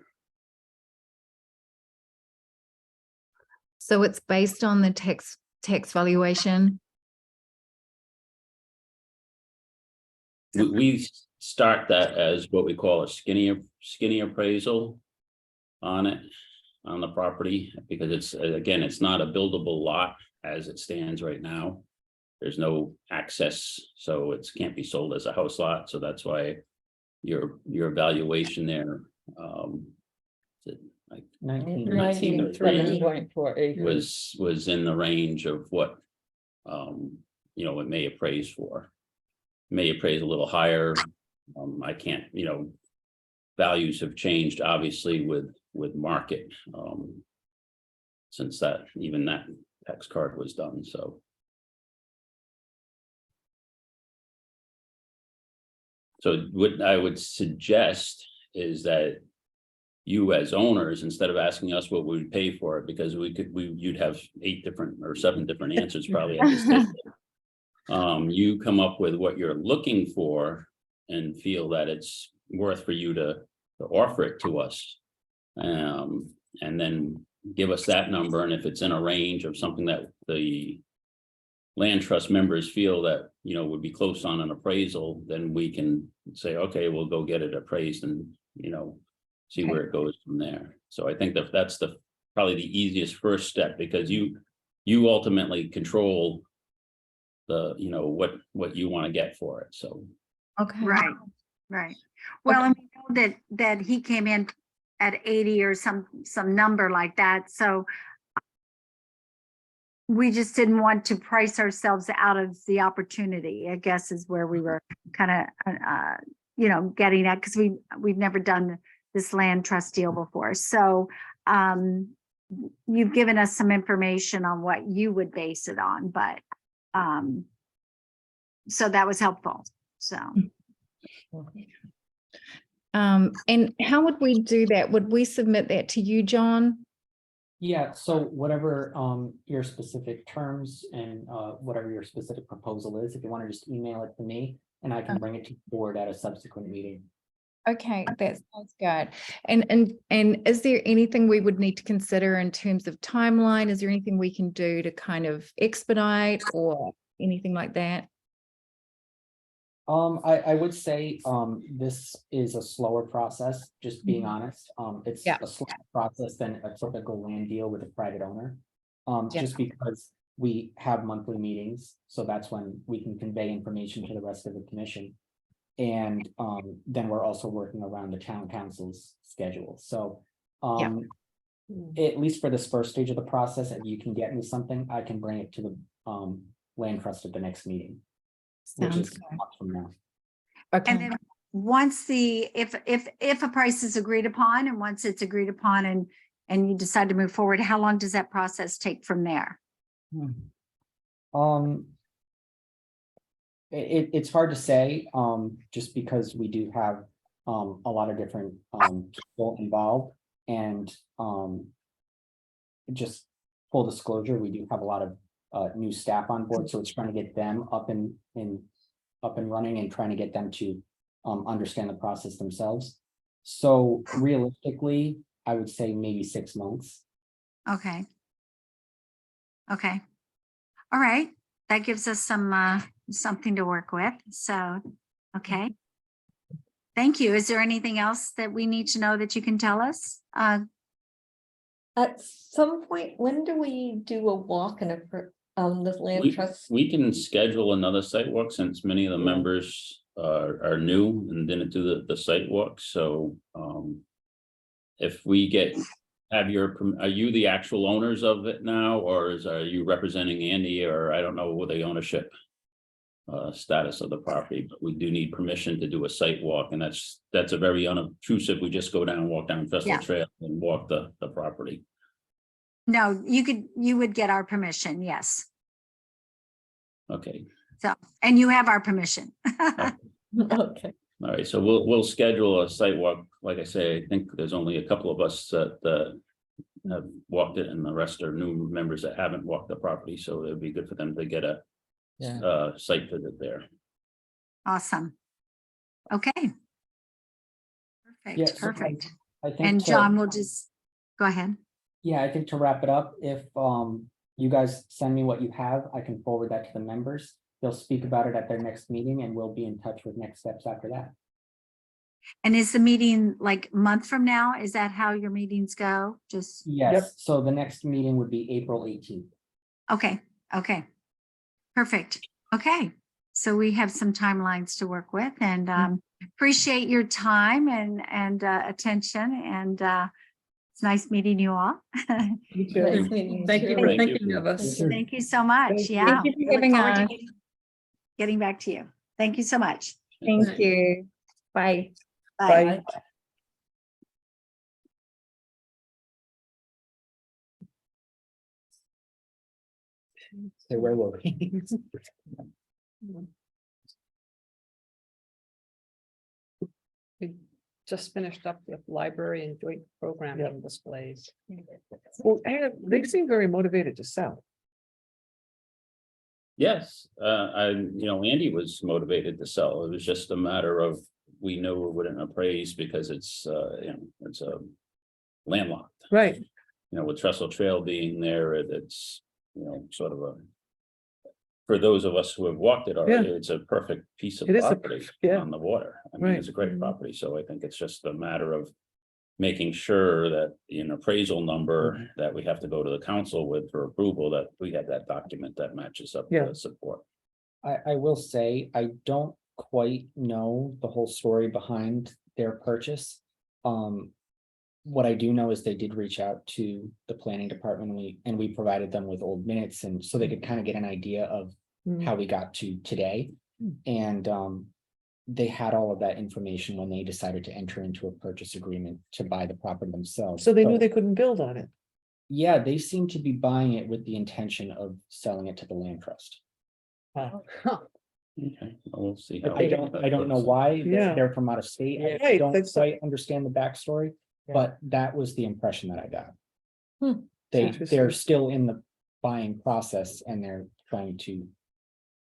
So it's based on the tax valuation. We start that as what we call a skinny appraisal on it, on the property, because it's, again, it's not a buildable lot as it stands right now. There's no access, so it can't be sold as a house lot. So that's why your valuation there, like 19.4 acres. was in the range of what it may appraise for. May appraise a little higher. I can't, values have changed obviously with market since that tax card was done. So what I would suggest is that you as owners, instead of asking us what we would pay for it, because you'd have 8 different or 7 different answers probably at this stage. You come up with what you're looking for and feel that it's worth for you to offer it to us. And then give us that number. And if it's in a range of something that the land trust members feel that, would be close on an appraisal, then we can say, okay, we'll go get it appraised and, see where it goes from there. So I think that's probably the easiest first step, because you ultimately control the, what you want to get for it. So. Okay. Right. Well, and we know that he came in at 80 or some number like that. So we just didn't want to price ourselves out of the opportunity, I guess, is where we were kind of, getting at, because we've never done this land trust deal before. So you've given us some information on what you would base it on, but so that was helpful. So. And how would we do that? Would we submit that to you, John? Yeah, so whatever your specific terms and whatever your specific proposal is, if you want to just email it to me and I can bring it to the board at a subsequent meeting. Okay, that sounds good. And is there anything we would need to consider in terms of timeline? Is there anything we can do to kind of expedite or anything like that? I would say this is a slower process, just being honest. It's Yeah. a slower process than a typical land deal with a private owner. Yeah. Just because we have monthly meetings, so that's when we can convey information to the rest of the commission. And then we're also working around the town council's schedule. So at least for this first stage of the process, if you can get me something, I can bring it to the land trust at the next meeting. Which Sounds is good. a month from now. Okay. And then once if a price is agreed upon, and once it's agreed upon and you decide to move forward, how long does that process take from there? It's hard to say, just because we do have a lot of different people involved, and just full disclosure, we do have a lot of new staff on board, so it's trying to get them up and running and trying to get them to understand the process themselves. So realistically, I would say maybe 6 months. Okay. All right. That gives us some something to work with. So, okay. Thank you. Is there anything else that we need to know that you can tell us? At some point, when do we do a walk and the land We, trust? we can schedule another site walk since many of the members are new and didn't do the site walk, so if we are you the actual owners of it now, or are you representing Andy, or I don't know what the ownership status of the property, but we do need permission to do a site walk, and that's a very unobtrusive. We just go down, walk down Festival Yeah. Trail and walk the property. No, you would get our permission, yes. Okay, So, and you have our permission. Okay, all right, so we'll schedule a site walk. Like I say, I think there's only a couple of us that have walked it, and the rest are new members that haven't walked the property, so it'd be good for them to get a site visit there. Awesome. Okay. Yeah, Perfect, so perfect. I think And to- John will just, go ahead. Yeah, I think to wrap it up, if you guys send me what you have, I can forward that to the members. They'll speak about it at their next meeting, and we'll be in touch with next steps after that. And is the meeting like a month from now? Is that how your meetings go? Just, Yes, so the next meeting would be April 18th. okay, okay. Perfect. Okay. So we have some timelines to work with, and appreciate your time and attention, and it's nice meeting you all. You too. Nice meeting Thank you too. for Thank you. thinking of us. Thank you so much. Thank you. Yeah. Thank you for I look having forward to us. getting back to you. Thank you so much. Thank you. Bye. Bye. So where were we? We just finished up with library and joint programming displays. Well, they seem very motivated to sell. Yes, Andy was motivated to sell. It was just a matter of, we know it wouldn't appraise because it's it's a landlocked. Right. With Trestle Trail being there, it's, sort of for those of us who have walked it already, it's a perfect piece of It is a property yeah. on the water. I mean, Right. it's a great property, so I think it's just a matter of making sure that an appraisal number that we have to go to the council with for approval, that we have that document that matches up Yeah. the support. I will say, I don't quite know the whole story behind their purchase. What I do know is they did reach out to the planning department, and we provided them with old minutes, and so they could kind of get an idea of how we got to today. And they had all of that information when they decided to enter into a purchase agreement to buy the property themselves. So they knew they couldn't build on it. Yeah, they seem to be buying it with the intention of selling it to the land trust. Okay, well, we'll see. But how I don't know why. Yeah. They're from out of state. I Right, don't that's- quite understand the backstory, Yeah. but that was the impression that I got. Hmm. They're Interesting. still in the buying process, and they're trying to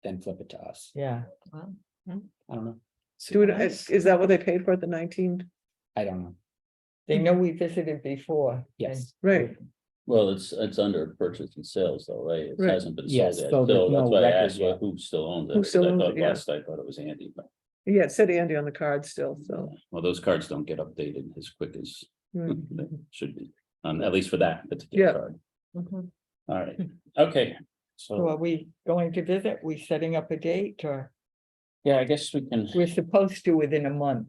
then flip it to us. Yeah, Wow. I don't know. Is that what they paid for at the 19? I don't know. they know we visited before. Yes. Right. Well, it's under purchase and sales though, right? It Right. hasn't been sold Yes, yet. so there's So that's no why I record asked yet. who still owns it. Who still I owns thought it, yeah. last I thought it was Andy, but Yeah, it said Andy on the card still, so. well, those cards don't get updated as quick as mm. they should be. At least for that particular Yeah. card. Mhm. All right, okay, So are so, we going to visit? We setting up a date, or yeah, I guess we can, we're supposed to within a month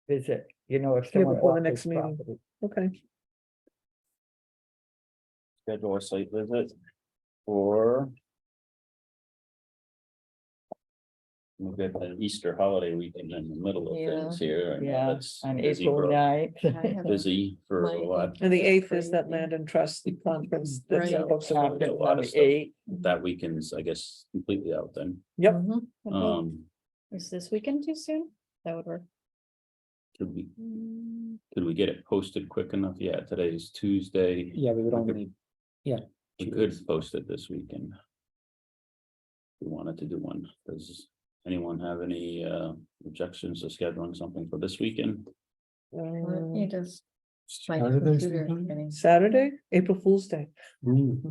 visit, if someone. before the offers next meeting. property. Okay. schedule a site visit for we've got the Easter holiday weekend in the middle of Yeah. things here. I know Yeah, that's on busy April for- 9th. I have Busy for a My- lot. And the 8th is that Crazy. land and trust conference. That's Right. folks are Got going a to- lot On of the stuff. 8th. That weekend's, I guess, completely out then. Yep. Mhm. Is this weekend too soon? That would work. Could we get it posted quick enough? Yeah, today's Tuesday. Yeah, we would We only could- need, yeah. We 2 could weeks. post it this weekend. We wanted to do one. Does anyone have any objections to scheduling something for this weekend? Let me just. my Saturday computer sometime? getting- Saturday, April Fool's Day. Ooh.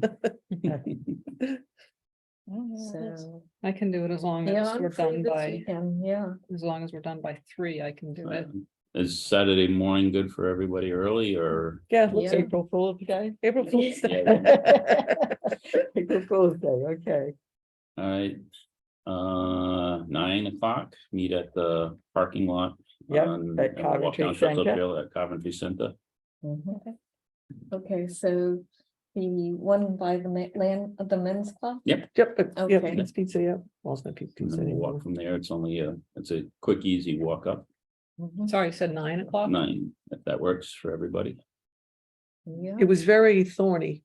So. I can do it as long Yeah, as I'm we're free done this by, weekend, yeah. as long as we're done by 3, I can do it. Is Saturday morning good for everybody early or? Yeah, looks Yeah. like April Fool's Day. April Fool's Day. April Fool's Day, okay. All right. 9 o'clock, meet at the parking lot. Yep, on- at and we'll walk Coventry down Chestnut Center. Trail at Coventry Center. Mhm. Okay, so the one by the land of the men's club? Yep, yeah, Okay. Pete's Pizza, yeah. Well, it's not Pete's And Pizza then we'll anymore. walk from there. It's only it's a quick, easy walk up. Mhm. Sorry, you said 9 o'clock? 9, if that works for everybody. Yeah. It was very thorny,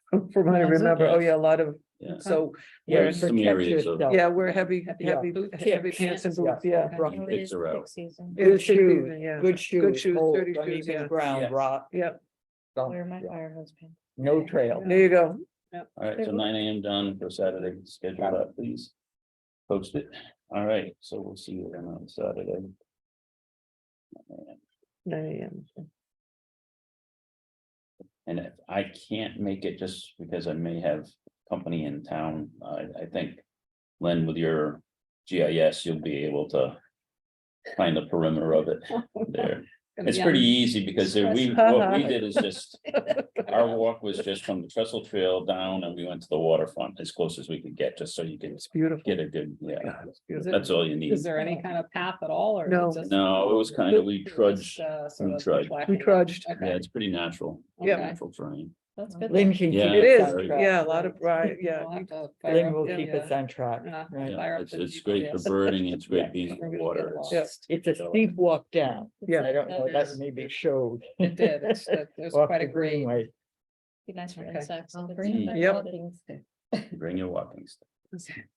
from what I Was it? remember. Oh, Yes. yeah, a lot of, Yeah. so, Yeah, There's some protect areas of- yourself. yeah, we're heavy, Yeah. heavy, Boot heavy kicks. pants and Yeah. boots, yeah. Okay. Rough Oh, it kicks is are out. peak season. It Good is peak shoes, season, yeah. good shoes. shoes, hold sturdy underneath shoes, yeah. the ground, Yes. rock, Yeah, Where my fire husband. no trail. there you go. All right, so 9 AM done for Saturday, schedule that, please. Post it. All right, so we'll see you then on Saturday. 9 AM. And if I can't make it just because I may have company in town, I think, Len, with your GIS, you'll be able to find the perimeter of it there. Gonna It's be pretty on- easy because what we did is just, our walk was just from the Trestle Trail down and we went to the waterfront as close as we could get, just so you can It's beautiful. get a good, yeah, God, it's beautiful. that's all you need. Is there any kind of path at all, or? is it No. just- No, it was kind of, we It was, trudged, sort we of trudged. We trudged. Okay. Yeah, it's pretty natural. Yep. Okay. Natural terrain. That's good. Lynn then. can keep Yeah, It us is, on track. yeah, a lot of, right, yeah. I'll have to fire Lynn up will the, keep us on track. fire Yeah, up it's, the it's great for GPS. birding, it's Yeah. great being in the We're gonna get water. lost. It's a steep walk down. Yeah. I don't know, That that is- maybe showed. It did, there's Off quite a the grade. greenway. Be nice for Okay. insects. I'll if it's bring in my there. Yep. walking stick. Bring your walking stick.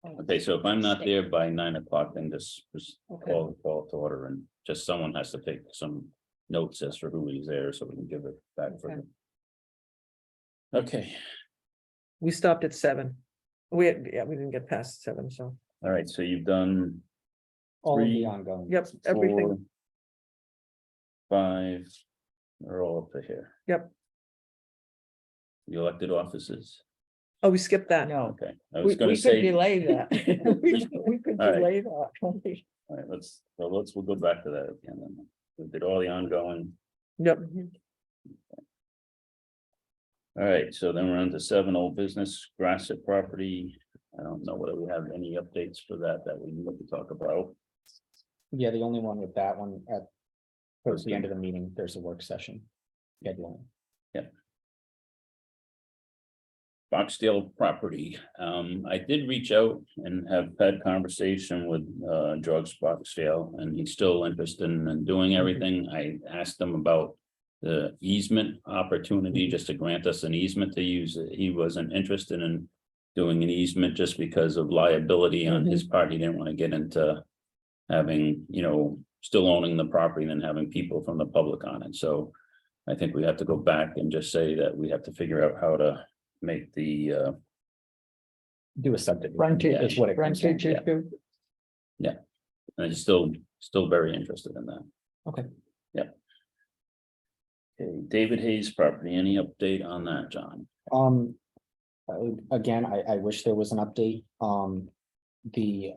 Oh, Okay, so if I'm not stick. there by 9 o'clock, then just Okay. call to order and just someone has to take some notes as for who is there, so we can give it back for Okay. them. Okay, We stopped at 7. We didn't get past 7, so, all right, so you've done All of Three. the ongoing. yep, everything. 4, 5, they're all up to here. Yep. The elected offices, Oh, we skipped that. No, okay, I we was gonna could say. delay that. We could All right. delay that. All right, we'll go back to that again, then. We did all the ongoing. Yep, All right, so then we're on to 7 old business, Grassett property. I don't know whether we have any updates for that we need to talk about. Yeah, the only one with that one at towards the end of the meeting, there's a work session deadline. Boxdale property, I did reach out and have had conversation with George Boxdale, and he's still interested in doing everything. I asked him about the easement opportunity, just to grant us an easement to use it. He wasn't interested in doing an easement just because of liability on his part. He didn't want to get into having, still owning the property and then having people from the public on it. So I think we have to go back and just say that we have to figure out how to make the Do a subdivision. Frontage, Is what it comes down frontage to. issue. and I'm still very interested in that. Okay. Yep. Okay, David Hayes property, any update on that, John? Again, I wish there was an update. The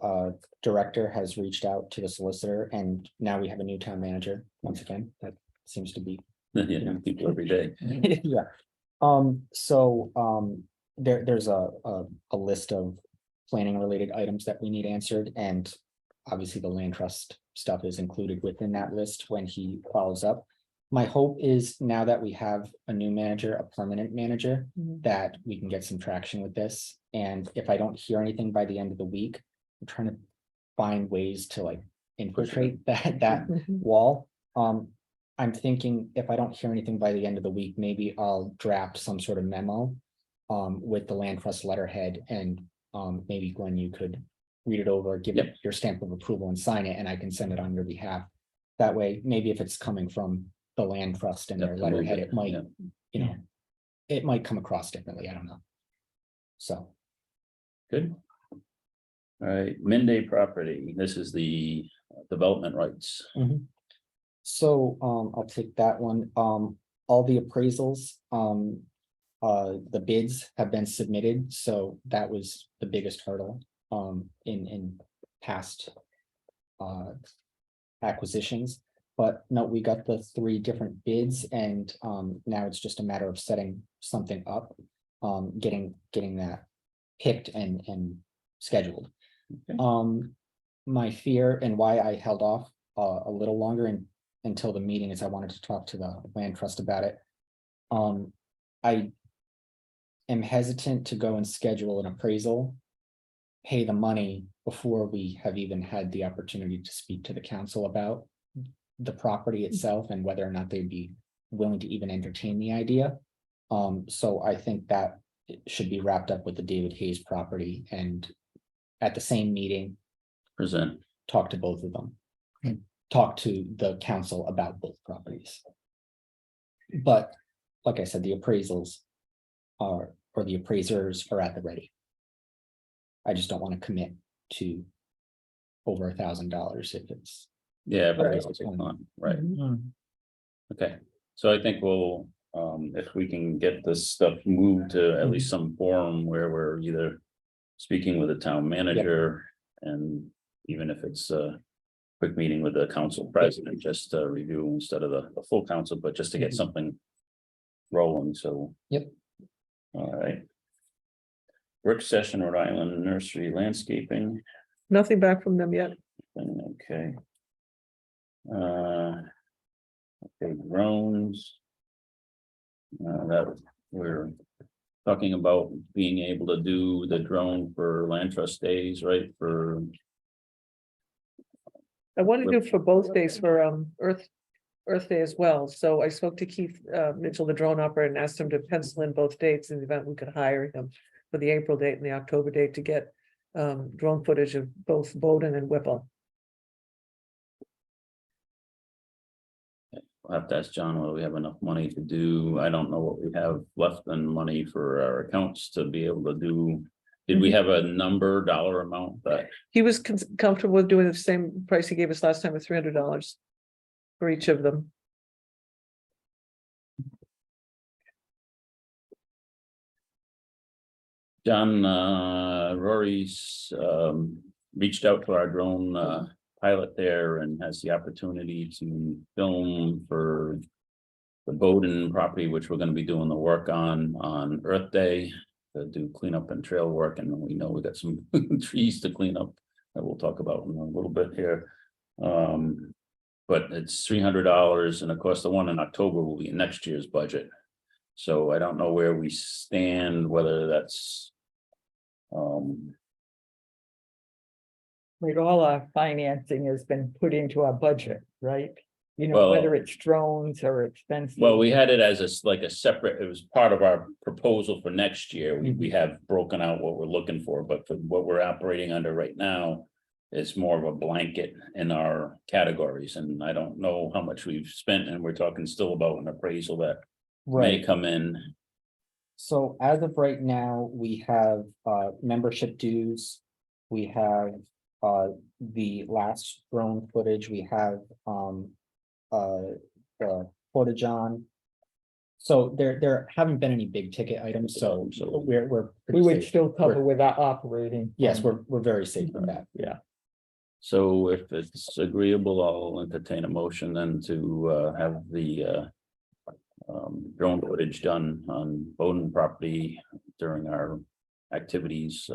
director has reached out to the solicitor and now we have a new town manager once again. That seems to be Yeah, people every day. yeah. There's a list of planning related items that we need answered, and obviously the land trust stuff is included within that list when he follows up. My hope is now that we have a new manager, a permanent manager, that we can get some traction with this. And if I don't hear anything by the end of the week, I'm trying to find ways to like infiltrate that wall. I'm thinking if I don't hear anything by the end of the week, maybe I'll draft some sort of memo with the land trust letterhead, and maybe Glenn, you could read it over, give it your stamp of approval and sign it, and I can send it on your behalf. That way, maybe if it's coming from the land trust and their Definitely, letterhead, it might, yeah. it might come across differently. I don't know. So, Good. All right, Mende property, this is the development rights. so I'll take that one. All the appraisals the bids have been submitted, so that was the biggest hurdle, in past. Acquisitions, but no, we got the 3 different bids and, now it's just a matter of setting something up. Getting that picked and scheduled. Okay. My fear and why I held off, a little longer until the meeting is I wanted to talk to the land trust about it. I am hesitant to go and schedule an appraisal, pay the money before we have even had the opportunity to speak to the council about the property itself and whether or not they'd be willing to even entertain the idea. So I think that it should be wrapped up with the David Hayes property and at the same meeting, Present. talk to both of them. Talk to the council about both properties. But like I said, the appraisals are, or the appraisers are at the ready. I just don't want to commit to over $1,000 if it's. Yeah, but Right. it's on, right, Mm. okay, so I think we'll, if we can get this stuff moved to at least some forum where we're either. Speaking with the town manager and even if it's a quick meeting with the council president, just to review instead of the full council, but just to get something. Rolling, so. Yep. All right. Work session, Rhode Island Nursery Landscaping, Nothing back from them yet. okay. Okay, drones. That we're talking about being able to do the drone for land trust days, right, for, I want to do for both days for Earth Day as well. So I spoke to Keith Mitchell, the drone operator, and asked him to pencil in both dates in the event we could hire him for the April date and the October date to get drone footage of both Bowden and Whipple. I'll have to ask John whether we have enough money to do, I don't know what we have left in money for our accounts to be able to do. Did we have a number, dollar amount that, He was comfortable with doing the same price he gave us last time of $300 for each of them. John, Rory's reached out to our drone pilot there and has the opportunity to film for the Bowden property, which we're gonna be doing the work on Earth Day, to do cleanup and trail work, and we know we got some trees to clean up that we'll talk about in a little bit here. But it's $300, and of course, the one in October will be in next year's budget. So I don't know where we stand, whether that's. Like all our financing has been put into our budget, right? You know, Well- whether it's drones or expenses. Well, we had it as like a separate, it was part of our proposal for next year. We have broken out what we're looking for, but for what we're operating under right now. It's more of a blanket in our categories, and I don't know how much we've spent, and we're talking still about an appraisal that may come in. So as of right now, we have membership dues. We have the last drone footage. We have the footage on. So there haven't been any big ticket items, so we're We pretty would safe. still cover We're- with our operating. Yes, fund. we're very safe with that. Yeah, So if it's agreeable, I'll entertain a motion then to have the drone footage done on Bowden property during our activities.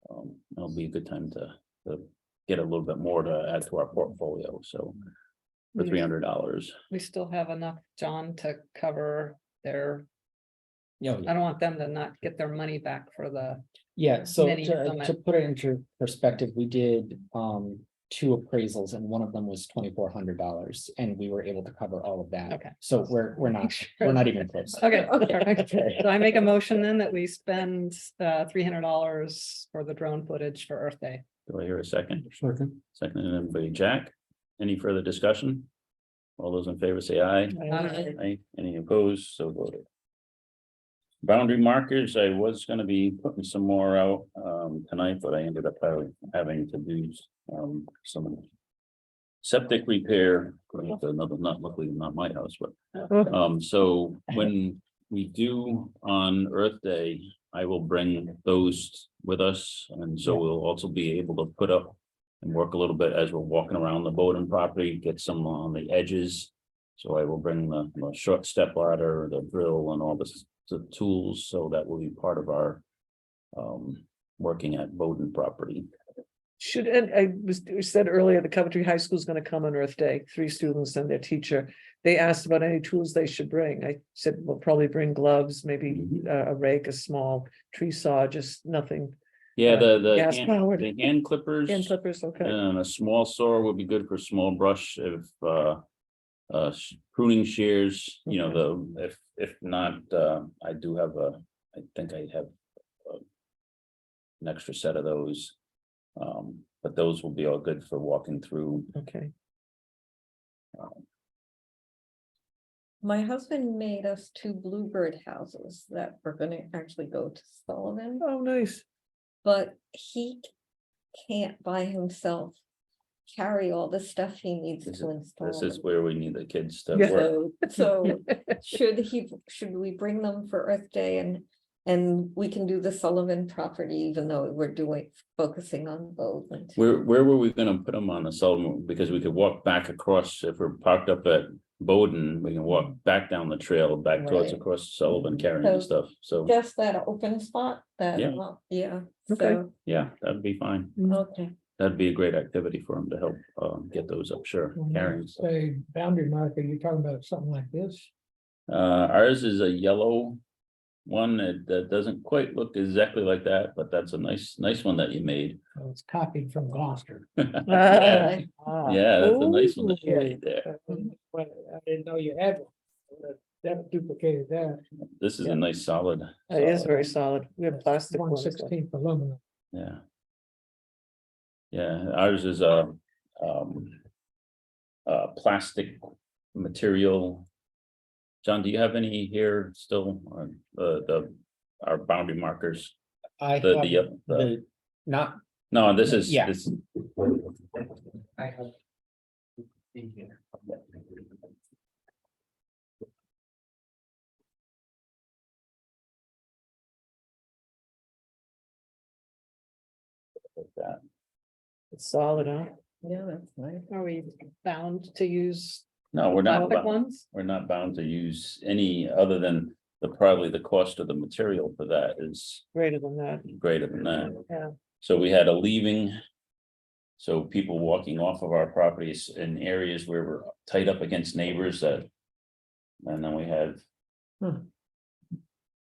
It'll be a good time to get a little bit more to add to our portfolio, so for $300. We still have enough, John, to cover their, Yeah, I don't want them to not get their money back for the, yeah, so Many of them to put it into perspective, we did 2 appraisals and one of them was $2,400 and we were able to cover all of that. Okay. So we're not even close. okay, perfect. So I make a motion then that we spend $300 for the drone footage for Earth Day. Do I hear a second? Second. Seconded by Jack. Any further discussion? All those in favor say aye. Aye. Aye. Any opposed? So voted. Boundary markers, I was gonna be putting some more out tonight, but I ended up having to do some septic repair. Another, not luckily not my house, but so when we do on Earth Day, I will bring those with us, and so we'll also be able to put up and work a little bit as we're walking around the Bowden property, get some on the edges. So I will bring the short step ladder, the drill, and all the tools, so that will be part of our working at Bowden property. Should, and we said earlier, the Coventry High School is gonna come on Earth Day, 3 students and their teacher. They asked about any tools they should bring. I said, we'll probably bring gloves, maybe a rake, a small tree saw, just nothing. Yeah, Gas powered. the hand clippers. Hand clippers, okay. And a small saw would be good for small brush if pruning shears, you know, if not, I do have I think I have an extra set of those. But those will be all good for walking through. Okay. My husband made us 2 bluebird houses that we're gonna actually go to Sullivan, Oh, nice. but he can't by himself carry all the stuff he needs This to install. This is where we need the kids to Yeah. work. So should we bring them for Earth Day and we can do the Sullivan property, even though we're focusing on Bowden? Where were we gonna put them on the Sullivan? Because we could walk back across, if we're parked up at Bowden, we can walk back down the trail, back towards Right. across Sullivan carrying the stuff, so, Just that open spot that, Yeah. yeah, Okay. so, yeah, that'd be fine. okay. That'd be a great activity for them to help get those up, sure, When you carrying stuff. Say boundary marker, you're talking about something like this? Ours is a yellow one that doesn't quite look exactly like that, but that's a nice one that you made. Oh, it's copied from Gloucester. Yeah, Ah. yeah, that's a nice one that you Ooh. made there. Well, I didn't know you had one. That duplicated that. This is Yeah. a nice solid. It is solid very one. solid. We have plastic ones. 1/16 aluminum. Yeah. Yeah, ours is plastic material. John, do you have any here still on our boundary markers? I The, have the, not, no, this is, Yeah. this, I have. In here. like that. It's solid, huh? Yeah, that's nice. Are we bound to use No, we're not, plastic bound- ones? we're not bound to use any other than probably the cost of the material for that is Greater than that. greater than that. Yeah. So we had a leaving. So people walking off of our properties in areas where we're tight up against neighbors that. And then we have.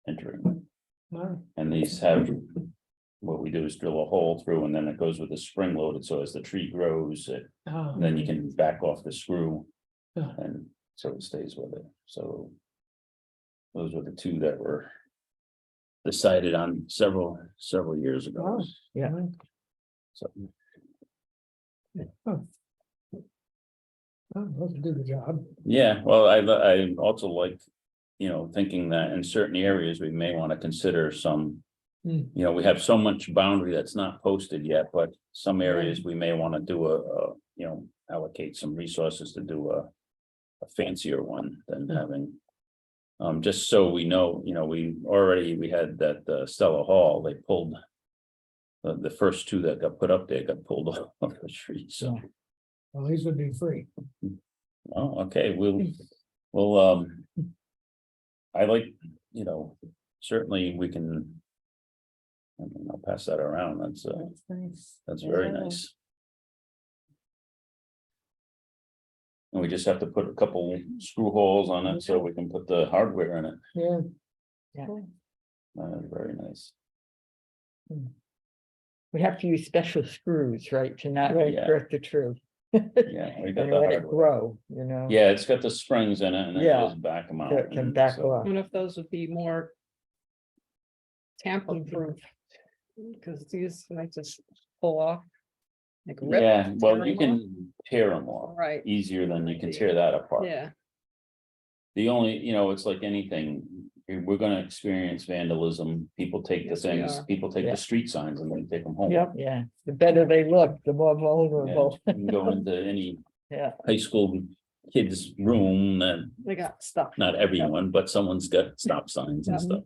Entering, Wow. and these have. What we do is drill a hole through and then it goes with the spring loaded, so as the tree grows, Oh, then you can back off the screw. Yeah. And so it stays with it, so. Those were the 2 that were. Decided on several years ago. Wow. Yeah. So, Oh, those do the job. yeah, well, I also like, you know, thinking that in certain areas, we may want to consider some. Hmm. You know, we have so much boundary that's not posted yet, but some areas we may want to do you know, allocate some resources to do a fancier one than having. Just so we know, you know, we had that Stella Hall, they pulled. The first 2 that got put up there got pulled off the tree, so, Well, these would be free. oh, okay, we'll, I like, you know, certainly we can. I'll pass that around, that's Nice. very Yeah. nice. And we just have to put a couple screw holes on it so we can put the hardware in it, Yeah. very nice. We have to use special screws, right, to not Right. Yeah. hurt the tree. Yeah, we got And the let it hardware. grow, you know? Yeah, it's got the springs in it and it Yeah. goes back them out. So it can and back so- off. I wonder if those would be more. Tamper proof. Because these might just pull off. Like rip, Yeah, well, tear you 'em off. can tear them off Right, easier than you can tear that apart. yeah, The only, you know, it's like anything, we're gonna experience vandalism, people take the Yes, we things, are. people take Yeah. the street signs and then take them home. Yep. Yeah, the better they look, the more Yeah, vulnerable. you can go into any Yeah, high school kid's room that They got stuff. not everyone, but someone's got stop signs and Yeah. stuff.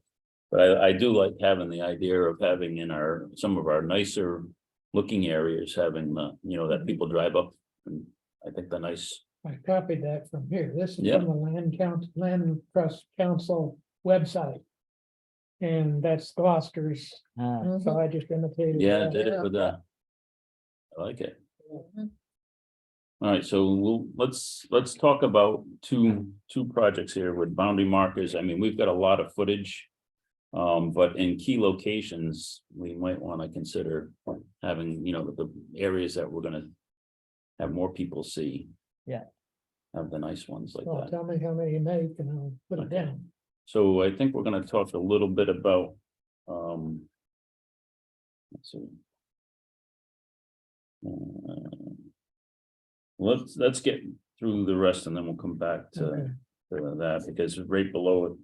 But I do like having the idea of having in some of our nicer looking areas, having the, that people drive up. And I think the nice, I copied that from here. This is Yeah. from the Land Trust Council website. And that's Gloucester's, so I just imitated. yeah, that. did it with the. I like it. Mhm. All right, so let's talk about two projects here with boundary markers. I mean, we've got a lot of footage. But in key locations, we might want to consider having, the areas that we're gonna have more people see. Yeah. Have the nice ones like Well, that. tell me how many you make and I'll put it Okay. down. So I think we're gonna talk a little bit about, let's see. Let's get through the rest and then we'll come back to Okay. that, because right below it,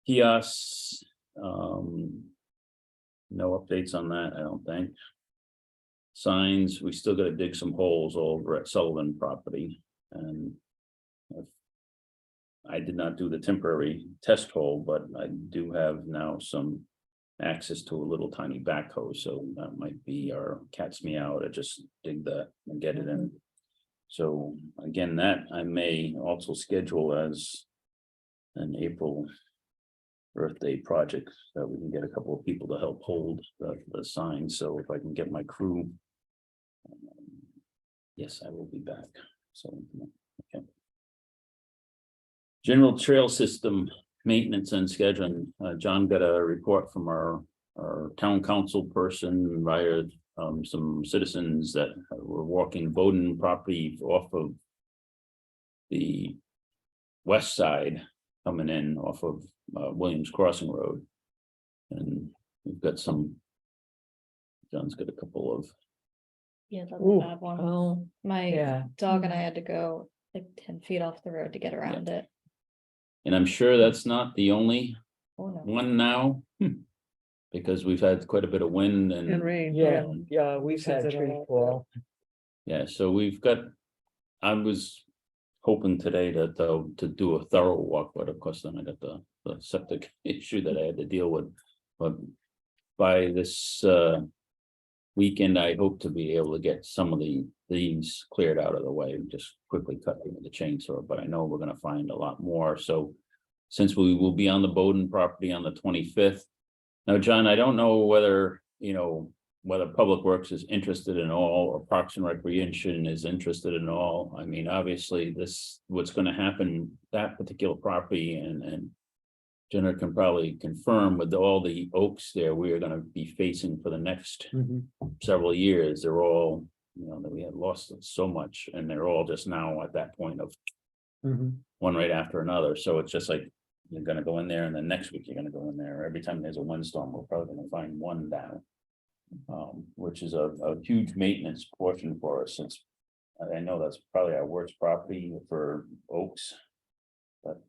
kiosks, no updates on that, I don't think. Signs, we still gotta dig some holes over at Sullivan property, and I did not do the temporary test hole, but I do have now some access to a little tiny backhoe, so that might be our cat's meow to just dig that and get it in. So again, that I may also schedule as an April birthday project, that we can get a couple of people to help hold the sign. So if I can get my crew. Yes, I will be back. So, okay. General trail system maintenance and scheduling. John got a report from our town council person via some citizens that were walking Bowden property off of the west side, coming in off of Williams Crossing Road. And we've got John's got a couple of, Yeah, that's Ooh. a bad one. Oh, My Yeah. dog and I had to go like 10 feet off the road to get around it. and I'm sure that's not the only Oh, no. one now. Because we've had quite a bit of wind And and, rain. Yeah, we've Says had it a tree lot. fall. yeah, so we've got. I was hoping today to do a thorough walk, but of course then I got the septic issue that I had to deal with. But by this weekend, I hope to be able to get some of these cleared out of the way, just quickly cut them with the chainsaw, but I know we're gonna find a lot more, so. Since we will be on the Bowden property on the 25th. Now, John, I don't know whether, whether Public Works is interested in all, or Parks and Recreation is interested in all. I mean, obviously, what's gonna happen, that particular property and. Jenna can probably confirm with all the oaks there, we are gonna be facing for the next several years. They're all, that we had lost so much, and they're all just now at that point of one right after another. So it's just like, you're gonna go in there and then next week you're gonna go in there. Every time there's a windstorm, we're probably gonna find one down. Which is a huge maintenance portion for us, since I know that's probably our worst property for oaks. But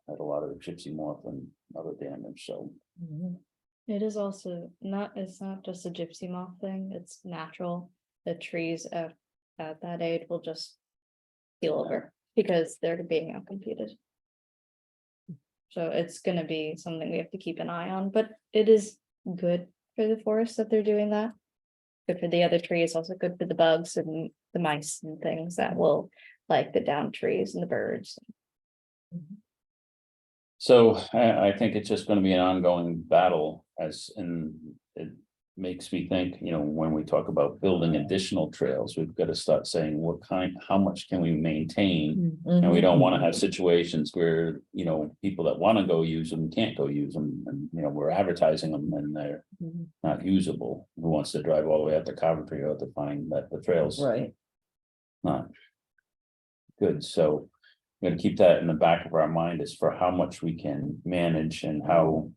had a lot of the gypsy moth and other damage, so. It is also it's not just a gypsy moth thing, it's natural. The trees at that age will just keel over because they're being outcompeted. So it's gonna be something we have to keep an eye on, but it is good for the forest that they're doing that. Good for the other trees, also good for the bugs and the mice and things that will like the down trees and the birds. So I think it's just gonna be an ongoing battle, and it makes me think, when we talk about building additional trails, we've got to start saying how much can we maintain? And we don't want to have situations where, people that want to go use them can't go use them, and, we're advertising them and they're not usable. Who wants to drive all the way up to Coventry or to find that the trails right. not good, so. We're gonna keep that in the back of our mind as for how much we can manage and how.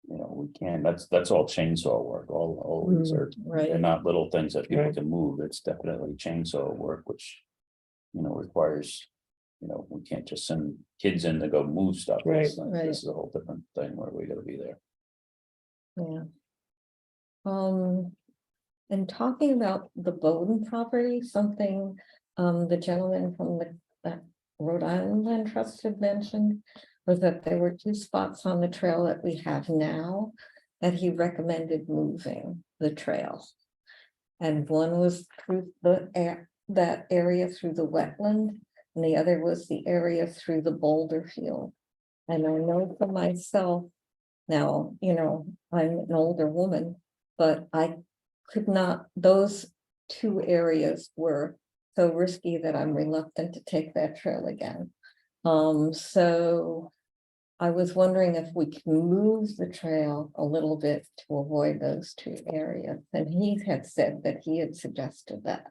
We can, that's all chainsaw work, all these are, Right. they're not little things that people Right. can move, it's definitely chainsaw work, which. Requires, we can't just send kids in to go move stuff. This Right. is a whole different thing where we gotta be there. Yeah. And talking about the Bowden property, something, the gentleman from the Rhode Island Land Trust had mentioned was that there were 2 spots on the trail that we have now that he recommended moving the trail. And one was through that area through the wetland, and the other was the area through the boulder field. And I know for myself, now, you know, I'm an older woman, but I could not, those 2 areas were so risky that I'm reluctant to take that trail again. So I was wondering if we can move the trail a little bit to avoid those 2 areas. And he had said that he had suggested that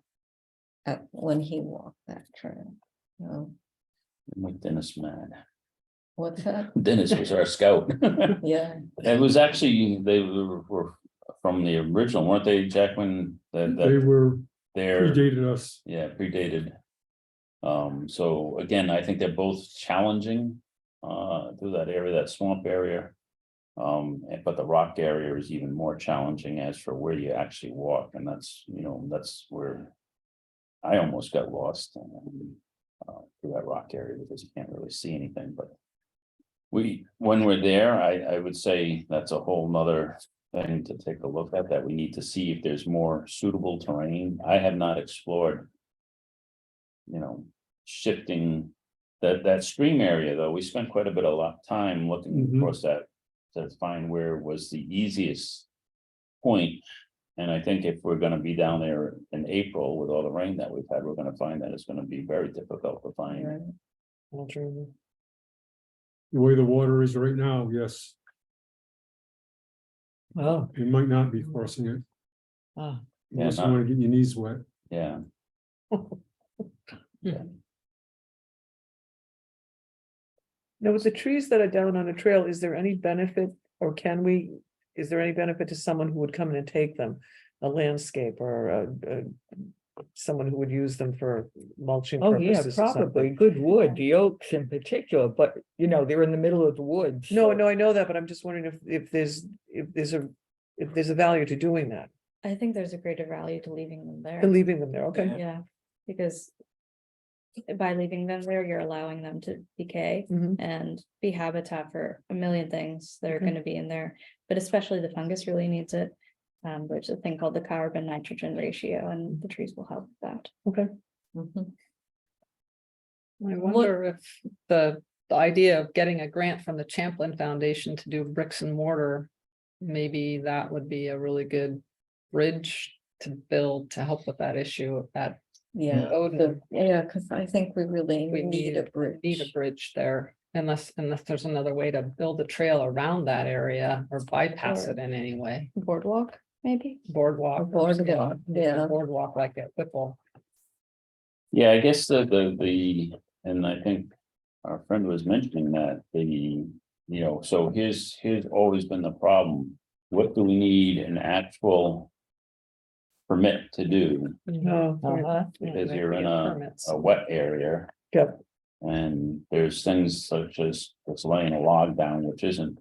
when he walked that trail. Make Dennis mad. What's that? Dennis was our scout. Yeah, It was actually, they were from the original, weren't they, Jacqueline? They That were they're, predated us. yeah, predated. So again, I think they're both challenging through that area, that swamp area. But the rock area is even more challenging as for where you actually walk, and that's, you know, that's where I almost got lost through that rock area because you can't really see anything, but when we're there, I would say that's a whole nother thing to take a look at, that we need to see if there's more suitable terrain. I have not explored, you know, shifting that stream area, though. We spent quite a bit of time looking Mhm. across that to find where was the easiest point. And I think if we're gonna be down there in April with all the rain that we've had, we're gonna find that it's gonna be very difficult to find. right. The way the water is right now, yes, Oh, it might not be forcing it. ah, Yeah, Unless you not- want to get your knees wet. Yeah, Now, with the trees that are down on a trail, is there any benefit, or is there any benefit to someone who would come in and take them? A landscape or someone who would use them for mulching oh, yeah, purposes or probably something? good wood, the oaks in particular, but you know, they're in the middle of the woods. No, so- no, I know that, but I'm just wondering if there's a value to doing that, I think there's a greater value to leaving them there. to leaving them there, okay? Yeah, because by leaving them there, you're allowing them to decay Mhm. and be habitat for a million things that are Okay. gonna be in there. But especially the fungus really needs it. There's a thing called the carbon nitrogen ratio, and the trees will help with that. Okay. Mhm. I wonder if the idea of getting a grant from the Champlin Foundation to do bricks and mortar, maybe that would be a really good bridge to build to help with that issue of that. Yeah, Odin. because I think we really We need a bridge. Need a bridge there, unless there's another way to build a trail around that area or bypass it in any way. Boardwalk, maybe? Boardwalk. A boardwalk, yeah. Boardwalk like at Whipple. yeah, I guess and I think our friend was mentioning that so here's always been the problem. What do we need an actual permit to do? No, Uh-huh. Because Might you're be in permits. a wet area. Yep. And there's things such as just laying a log down, which isn't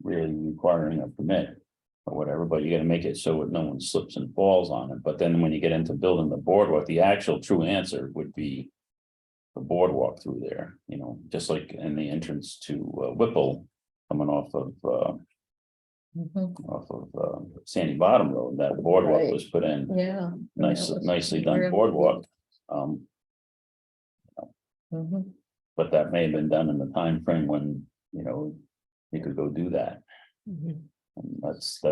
really requiring a permit or whatever, but you gotta make it so that no one slips and falls on it. But then when you get into building the boardwalk, the actual true answer would be the boardwalk through there, you know, just like in the entrance to Whipple, coming off of Mhm. Sandy Bottom Road, that boardwalk Right. was put in. Yeah. Nicely done really boardwalk. Mhm. But that may have been done in the time frame when, you know, you could go do that. Mhm. And that's,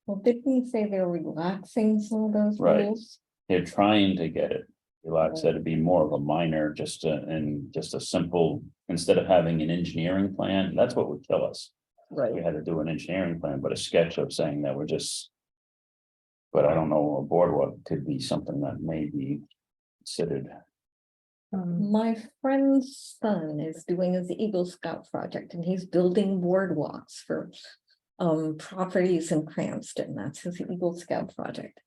Well, didn't we say they're relaxing some of those Right. rules? they're trying to get it. Relax, that to be more of a minor, just a simple, instead of having an engineering plan, that's what would kill us. We had to do an engineering plan, but a sketch of saying that we're just. But I don't know, a boardwalk could be something that may be considered. My friend's son is doing his Eagle Scout project and he's building boardwalks for properties in Cranston. That's his Eagle Scout project.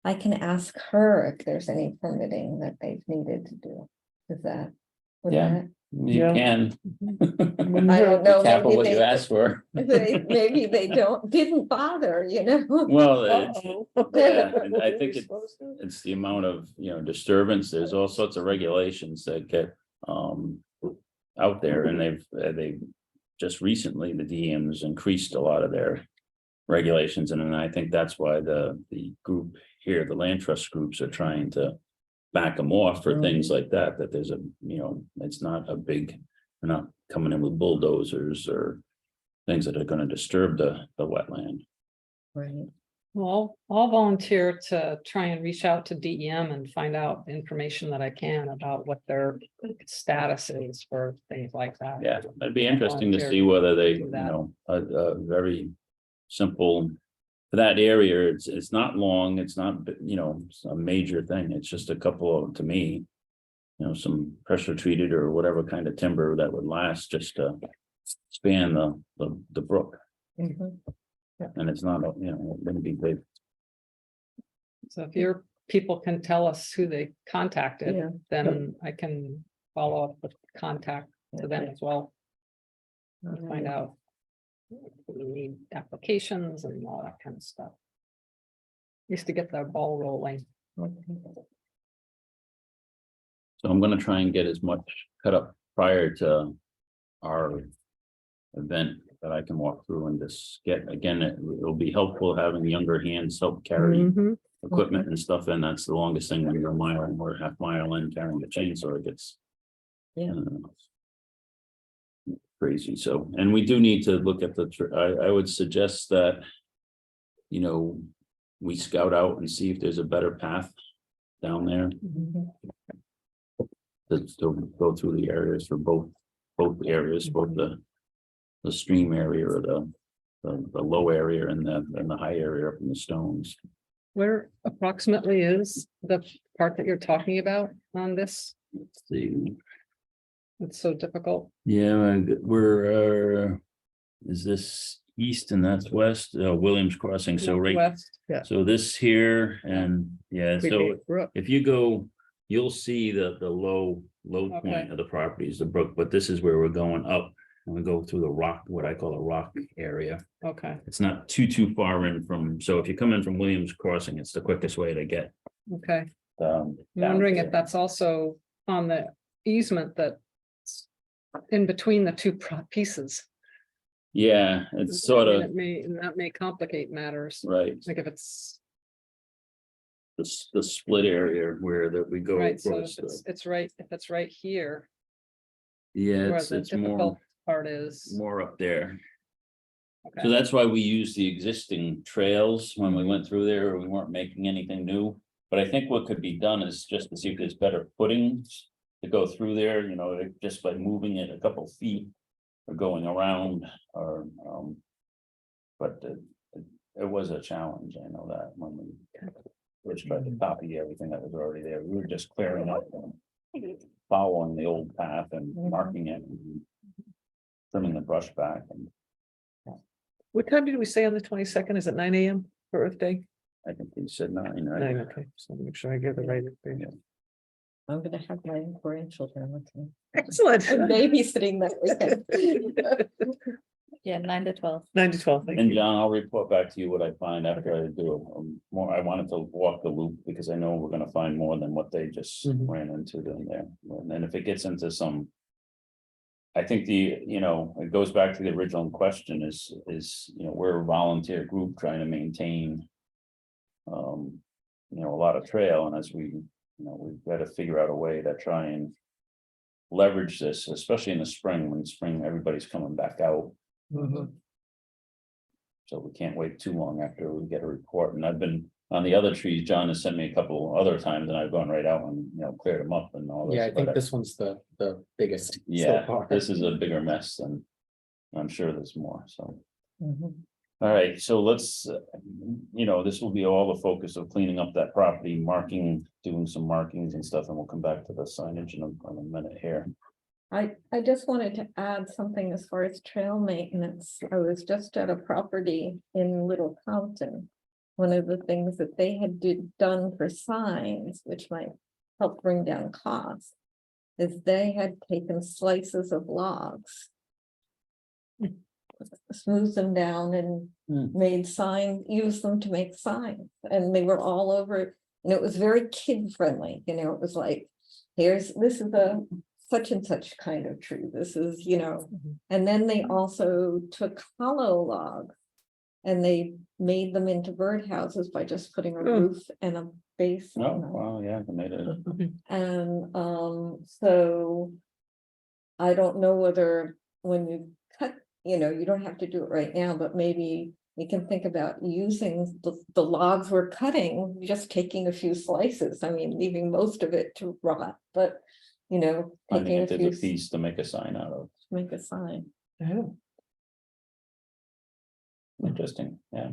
I can ask her if there's any permitting that they've needed to do. Is that? would Yeah. that You Yeah. can. I don't know, Careful maybe what you they, ask for. maybe they didn't bother, you know? Well, it's, Uh-oh. yeah, and I Were think we supposed to? it's the amount of, disturbance. There's all sorts of regulations that get out there, and they've just recently, the DMs increased a lot of their regulations, and then I think that's why the group here, the land trust groups, are trying to back them off for things like that, that there's a, it's not a big, they're not coming in with bulldozers or things that are gonna disturb the wetland. Right. Well, I'll volunteer to try and reach out to DEM and find out information that I can about what their status is for things like that. Yeah, it'd be interesting to see whether they, Do that. a very simple. For that area, it's not long, it's not, a major thing, it's just a couple of, to me. Some pressure treated or whatever kind of timber that would last just to span the brook. Mhm. And it's not, gonna be big. So if your people can tell us who they contacted, Yeah. then I can follow up with contact to them as well. And find out. We need applications and all that kind of stuff. Used to get the ball rolling. So I'm gonna try and get as much cut up prior to our event that I can walk through and just get, again, it'll be helpful having younger hands help carry Mhm. equipment and stuff, and that's the longest thing when you're a mile or half mile in carrying the chainsaw, it gets. Yeah. Crazy, so, and we do need to look at I would suggest that. We scout out and see if there's a better path down there Mhm. to still go through the areas for both areas, both the stream area or the low area and the high area up in the stones. Where approximately is the part that you're talking about on this? Let's see. It's so difficult. Yeah, and we're, is this east and that's west, Williams Crossing, so right, West. so this here and, yeah, so Creek Brook. if you go, you'll see the low Okay. point of the property is the brook, but this is where we're going up. And we go through the rock, what I call a rock area. Okay, It's not too far in from, so if you come in from Williams Crossing, it's the quickest way to get. okay. I'm I'm wondering if that's also on the easement that's in between the two pieces. Yeah, it's sort And of, that may complicate matters, right, like if it's, the split area where that we go right, so across. if it's right, if it's right here, Yeah, where it's the more, difficult part is. more up there. So Okay. that's why we use the existing trails when we went through there, we weren't making anything new. But I think what could be done is just to see if there's better footings to go through there, just by moving it a couple feet. Or going around, or, but it was a challenge, I know that, when we first tried to copy everything that was already there, we were just clearing up. And following the old path and marking it. And trimming the brush back and. What time did we say on the 22nd? Is it 9 AM for Earth Day? I think he said 9, right? 9, okay, so make sure I get the right. thing. I'm gonna have my grandchildren with me. Excellent. I'm babysitting that weekend. Yeah, 9 to 12. 9 to 12, thank And you. John, I'll report back to you what I find after I do more. I wanted to walk the loop because I know we're gonna find more than what they just Mhm. ran into down there. And then if it gets into some. I think it goes back to the original question is, we're a volunteer group trying to maintain. A lot of trail, and as we've got to figure out a way to try and. Leverage this, especially in the spring, when spring, everybody's coming back out. Mhm. So we can't wait too long after we get a report, and I've been on the other trees, John has sent me a couple other times, and I've gone right out and, cleared them up and all this. Yeah, I think but this one's the biggest. so Yeah, far. this is a bigger mess than, I'm sure there's more, so. Mhm. All right, so let's, this will be all the focus of cleaning up that property, doing some markings and stuff, and we'll come back to the signage in a minute here. I just wanted to add something as far as trail maintenance. I was just at a property in Little Compton. One of the things that they had done for signs, which might help bring down costs, is they had taken slices of logs. Smoothed them down and made signs, used them to make signs, and they were all over. And it was very kid friendly, you know, it was like, this is a such and such kind of tree, this is, you know. And then they also took hollow logs and they made them into birdhouses by just putting a roof and a base Oh, on them. wow, yeah, they made it. And so I don't know whether when you cut, you know, you don't have to do it right now, but maybe you can think about using the logs we're cutting, just taking a few slices. I mean, leaving most of it to rot, but you know, Finding taking a it as few, a piece to make a sign out of. make a sign. Yeah. Interesting, yeah.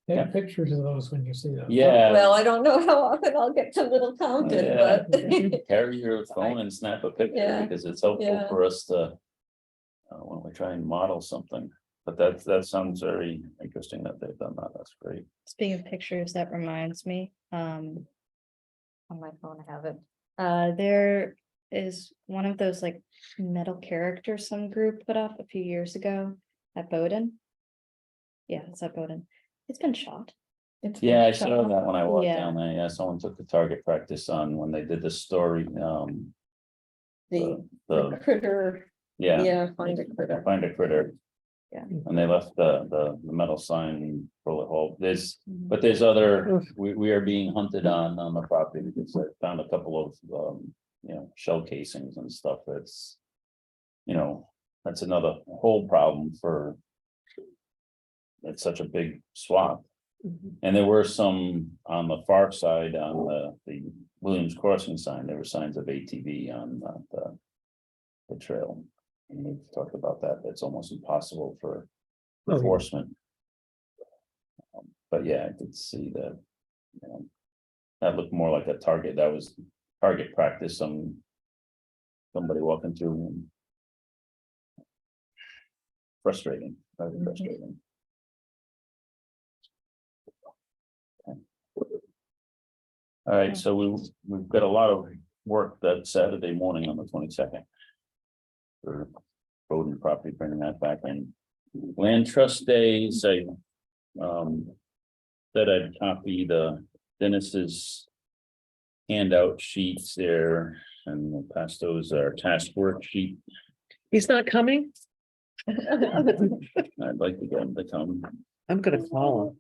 Take Yeah. pictures of those when you see them. Yeah. Well, I don't know how often I'll get to Little Compton, Yeah. but Carry your phone and snap a picture Yeah, because it's helpful yeah. for us to. When we try and model something, but that sounds very interesting that they've done that, that's great. Speaking of pictures, that reminds me, on my phone I have it. there is one of those like metal characters some group put up a few years ago at Bowdoin. Yeah, it's at Bowdoin. It's been shot. It's Yeah, I been saw shot. that when I walked Yeah. down there, yeah, someone took the target practice on when they did the story, The the, critter, yeah. yeah, find a critter. Find a critter. Yeah. And they left the metal sign bullet hole, Mm-hmm. but there's other, we are being hunted on the property because I found a couple of, you know, shell casings and stuff that's. You know, that's another whole problem for. It's such a big swath. And there were some on the far side on the Williams Crossing sign, there were signs of ATV on the trail. And we've talked about that, it's almost impossible for Oh, yeah. enforcement. But yeah, I did see that. You know, that looked more like a target, that was target practice, somebody walking through. And frustrating, very frustrating. All right, so we've got a lot of work that Saturday morning on the 22nd. For road and property, bringing that back in. Land trust days, I said I'd copy the Dennis's handout sheets there and we'll pass those our task worksheet. He's not coming? I'd like to get him to come. I'm gonna call him.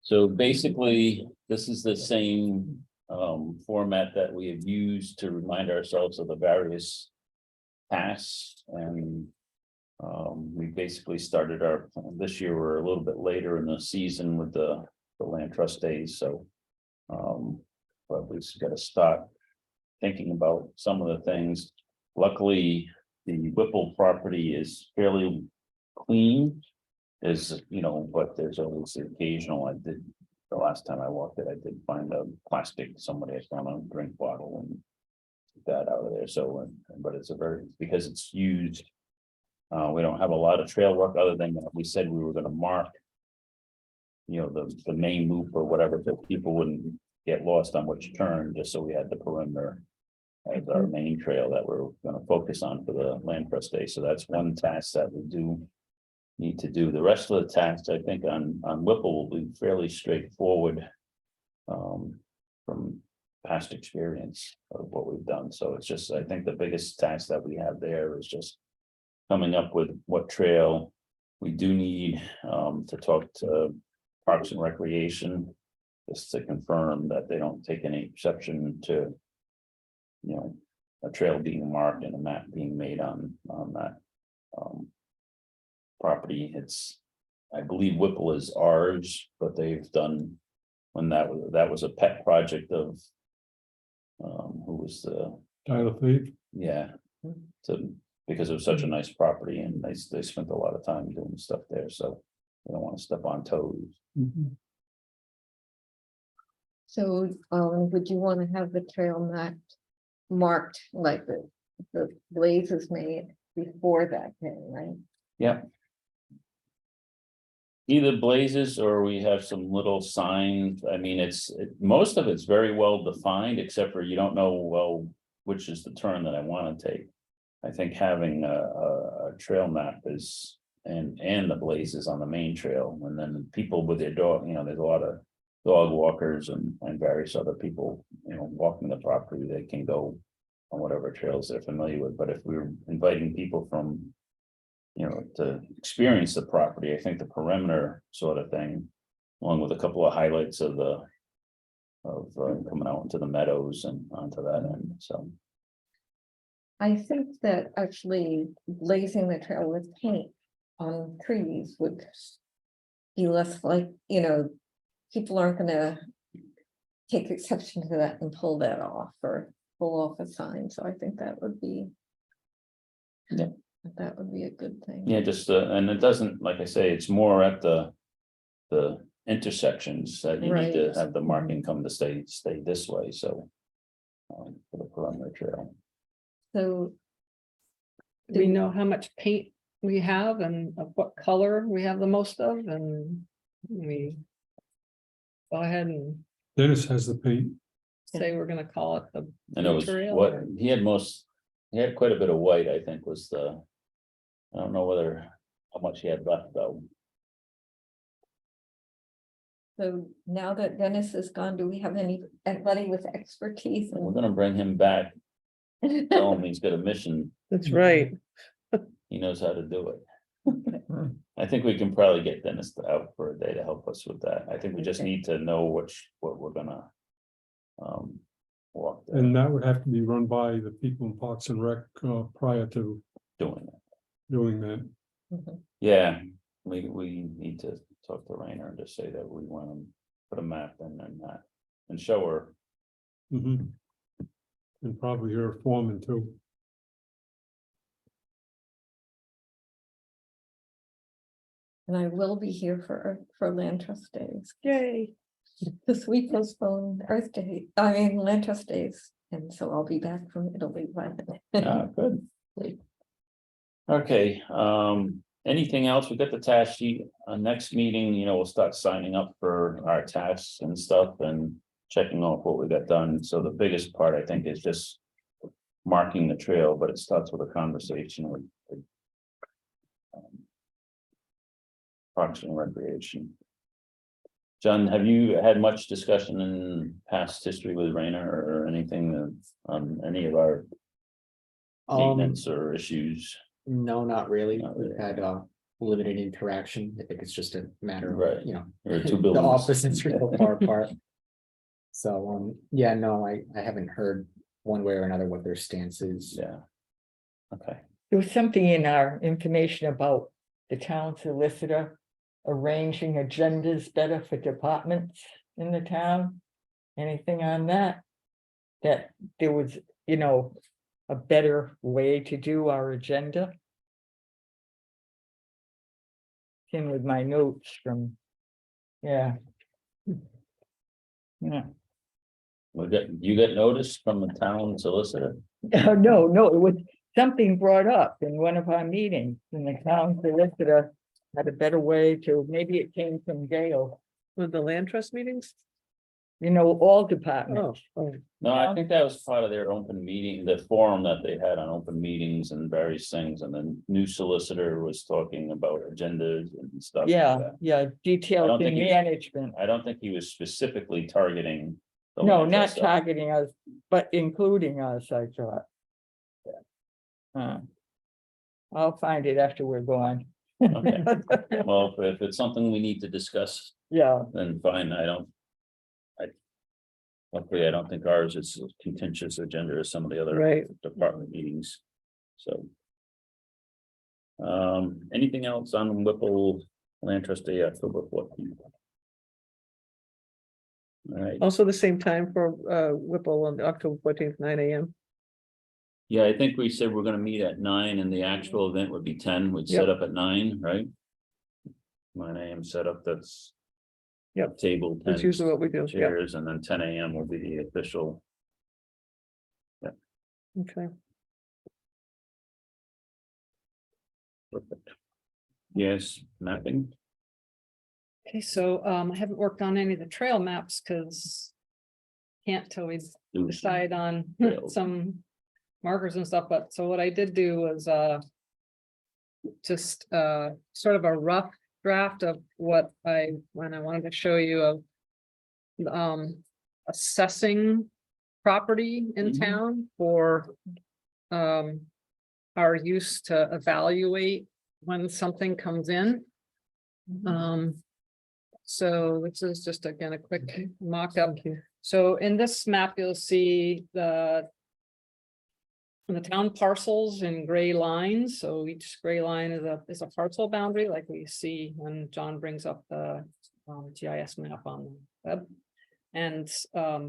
So basically, this is the same format that we have used to remind ourselves of the various tasks and we basically started our, this year, we're a little bit later in the season with the land trust days, so but we've got to start thinking about some of the things. Luckily, the Whipple property is fairly clean. Is, you know, but there's always the occasional, I did, the last time I walked it, I did find a plastic, somebody had found a drink bottle and took that out of there, so, but it's a very, because it's used. We don't have a lot of trail work other than that we said we were gonna mark. You know, the main loop or whatever, so people wouldn't get lost on which turn, just so we had the perimeter. As our main trail that we're gonna focus on for the land trust day, so that's one task that we do. Need to do, the rest of the tasks, I think on Whipple will be fairly straightforward. From past experience of what we've done, so it's just, I think the biggest task that we have there is just. Coming up with what trail we do need to talk to Parks and Recreation. Just to confirm that they don't take any exception to. You know, a trail being marked and a map being made on that. Property, it's, I believe Whipple is ours, but they've done. When that was a pet project of. Who was the, Tyler Fleet. yeah. So, because it was such a nice property and they spent a lot of time doing stuff there, so. They don't want to step on toes. So, would you want to have the trail marked like the blaze is made before that day, right? Yeah. either blazes or we have some little signs. I mean, most of it's very well defined, except for you don't know, well, which is the turn that I want to take. I think having a trail map is, and the blazes on the main trail, and then people with their dog, there's a lot of dog walkers and various other people, walking the property, they can go on whatever trails they're familiar with. But if we're inviting people from, to experience the property, I think the perimeter sort of thing, along with a couple of highlights of coming out into the meadows and onto that end, so. I think that actually blazing the trail with paint on trees would be less like, people aren't gonna take exception to that and pull that off or pull off a sign, so I think that would be. Yeah. That would be a good thing. Yeah, just, and it doesn't, like I say, it's more at the intersections that you need to Right. have the marking come to stay this way, so. For the perimeter trail. So. Do we know how much paint we have and of what color we have the most of, and we go ahead and Dennis has the paint. say we're gonna call it the And it was trail, what, or- he had quite a bit of white, I think was I don't know how much he had left though. So now that Dennis is gone, do we have anybody with expertise? We're gonna bring him back, tell him he's got a mission, That's right. he knows how to do it. I think we can probably get Dennis out for a day to help us with that. I think we just Okay. need to know what we're gonna. Walk there, And that would have to be run by the people in Parks and Rec prior to doing it. doing that. Mhm. Yeah, we need to talk to Rainer and just say that we want to put a map in and that, and show her. Mhm. And probably your foreman too. And I will be here for Land Trust Days. Yay. This week postponed Land Trust Days, and so I'll be back from Italy by then. Ah, good. Okay, anything else? We got the task sheet, next meeting, we'll start signing up for our tasks and stuff and checking off what we got done. So the biggest part, I think, is just marking the trail, but it starts with a conversation with Parks and Recreation. John, have you had much discussion in past history with Rainer or anything on any of our maintenance or issues? No, not really. Not We've really. had limited interaction. I think it's just a matter of, Right. Or two the buildings. offices are so far apart. So, yeah, no, I haven't heard one way or another what their stance is. Yeah. Okay, There was something in our information about the town solicitor arranging agendas better for departments in the town. Anything on that? That there was, a better way to do our agenda? In with my notes from, yeah. Yeah. you got notice from the town solicitor? No, it was something brought up in one of our meetings, and the town solicitor had a better way to, maybe it came from Gail, With the land trust meetings? all departments. Oh, No, I Yeah. think that was part of their open meeting, the forum that they had on open meetings and various things, and then new solicitor was talking about agendas and stuff. like Yeah, that. yeah, detailed in think he- management. I don't think he was specifically targeting. the No, land not trust stuff. targeting us, but including us, I thought. I'll find it after we're gone. Okay. Well, if it's something we need to discuss, Yeah, then fine, luckily, I don't think ours is as contentious agenda as some of the other right. department meetings, so. Anything else on Whipple Land Trustee October 14th? All right, Also the same time for Whipple on October 14th, 9 a.m. yeah, I think we said we're gonna meet at 9 and the actual event would be 10, we'd set up at 9, right? 9 a.m. setup, that's. Yep. Table. That's tents, usually what we do. Yep. Chairs, and then 10 a.m. will be the official. Okay. Perfect. Yes, mapping. Okay, so I haven't worked on any of the trail maps because can't till we decide on Trails. some markers and stuff, but so what I did do was just sort of a rough draft of what when I wanted to show you of assessing property in Mhm. town for our use to evaluate when something comes in. So this is just again a quick mock-up. So in this map, you'll see the town parcels in gray lines. So each gray line is a parcel boundary, like we see when John brings up the GIS map on the web. And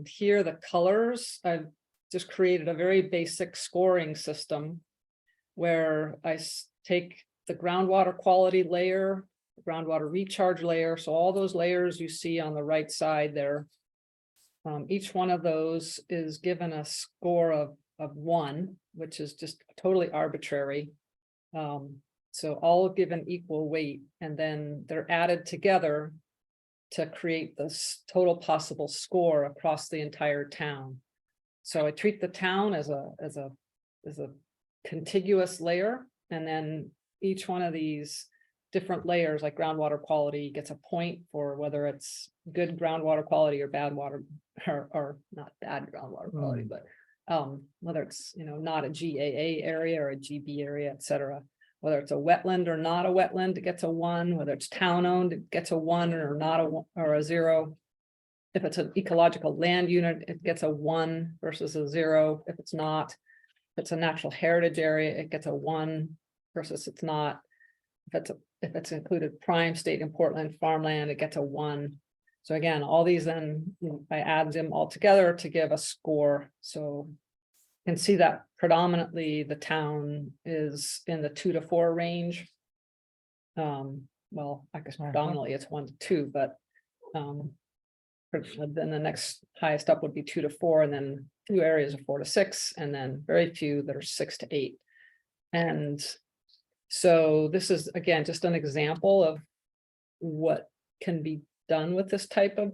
here the colors, I've just created a very basic scoring system where I take the groundwater quality layer, groundwater recharge layer. So all those layers you see on the right side there, each one of those is given a score of 1, which is just totally arbitrary. So all given equal weight, and then they're added together to create this total possible score across the entire town. So I treat the town as a contiguous layer, and then each one of these different layers, like groundwater quality, gets a point for whether it's good groundwater quality or bad water, or not bad groundwater quality, but whether it's, not a GAA area or a GB area, etc. Whether it's a wetland or not a wetland, it gets a 1. Whether it's town owned, it gets a 1 or not a 0. If it's an ecological land unit, it gets a 1 versus a 0. If it's not, if it's a natural heritage area, it gets a 1 versus it's not. If it's included prime, state, and Portland farmland, it gets a 1. So again, all these then I add them all together to give a score. So you can see that predominantly the town is in the 2 to 4 range. Well, I guess predominantly it's 1 to 2, but then the next highest up would be 2 to 4, and then 2 areas of 4 to 6, and then very few that are 6 to 8. And so this is again just an example of what can be done with this type of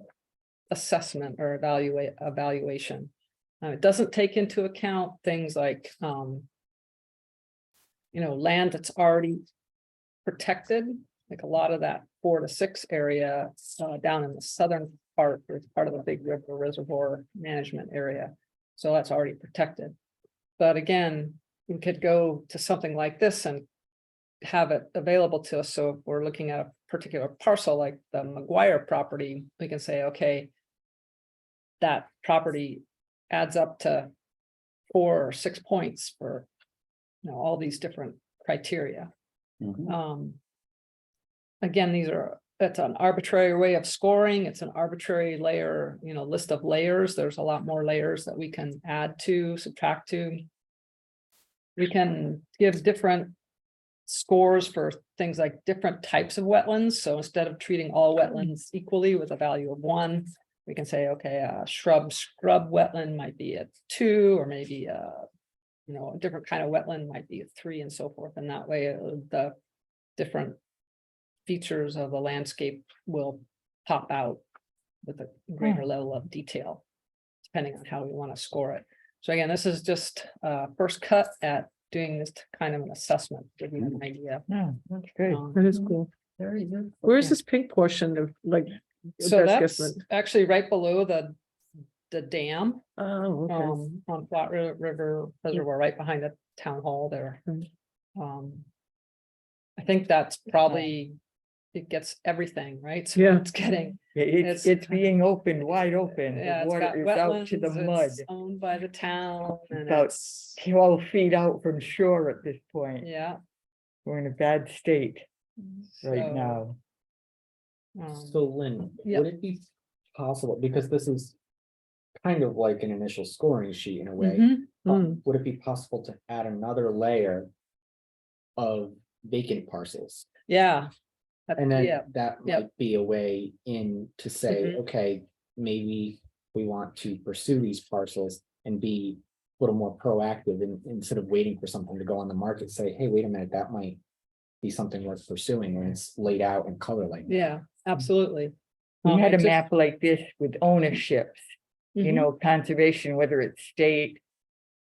assessment or evaluation. It doesn't take into account things like land that's already protected, like a lot of that 4 to 6 area down in the southern part, or it's part of the Big River Reservoir Management Area. So that's already protected. But again, we could go to something like this and have it available to us. So if we're looking at a particular parcel like the McGuire property, we can say, okay, that property adds up to 4 or 6 points for all these different criteria. Mhm. Again, it's an arbitrary way of scoring. It's an arbitrary layer, list of layers. There's a lot more layers that we can add to, subtract to. We can give different scores for things like different types of wetlands. So instead of treating all wetlands equally with a value of 1, we can say, okay, a scrub wetland might be a 2, or maybe a different kind of wetland might be a 3, and so forth. And that way the different features of the landscape will pop out with a greater level of detail, depending on how we want to score it. So again, this is just first cut at doing this kind of an assessment, give you an idea. Yeah, that's great. That is cool. Very good. Where's this pink portion of like? So best that's guesstimate? actually right below the dam Oh, okay. on Flat River Reservoir, right behind the town hall there. Mm. I think that's probably, it gets everything, right? So Yeah. it's getting, Yeah, It's- it's being opened, wide open. The yeah, it's got water is out to the wetlands, mud, it's owned by the town, and About it's, 12 feet out from shore at this point. yeah. We're in a bad state right so, now. So Lynn, Yeah. would it be possible, because this is kind of like an initial scoring sheet in a way, Mhm. would it be possible to add another layer of vacant parcels? Yeah. And then Yeah, that Yep. might be a way in to say, Mhm. okay, maybe we want to pursue these parcels and be a little more proactive instead of waiting for something to go on the market, say, hey, wait a minute, that might be something worth pursuing when it's laid out in color like that. yeah, absolutely. We had a It's just- map like this with ownerships, you Mhm. know, conservation, whether it's state.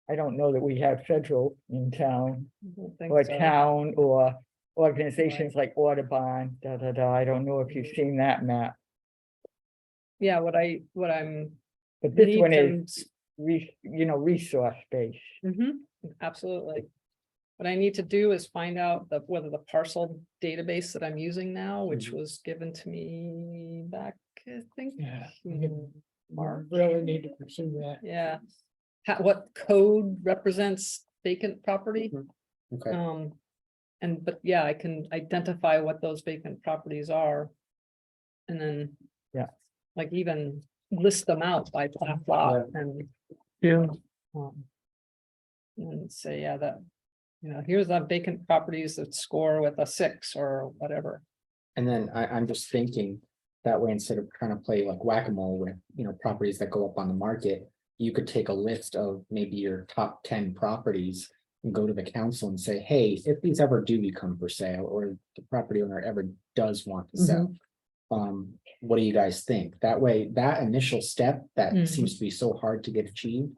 I don't know that we have federal in town, I don't think or so. town, or organizations like Audubon, I don't know if you've seen that map, Yeah, what I'm. but this need one them is, resource based. Absolutely. What I need to do is find out whether the parcel database that I'm using now, which was given to me back, I think. Yeah. in March. Really need to pursue that. Yeah. What code represents vacant property? Okay. But yeah, I can identify what those vacant properties are. And then. Yeah. Like even list them out by plat lot and. Yeah. And say, yeah, that, here's the vacant properties that score with a 6 or whatever. And then I'm just thinking that way, instead of trying to play like whack-a-mole with, properties that go up on the market, you could take a list of maybe your top 10 properties and go to the council and say, hey, if these ever do become for sale, or the property owner ever does want to sell, what do you guys think? That way, that initial step that Mhm. seems to be so hard to get achieved,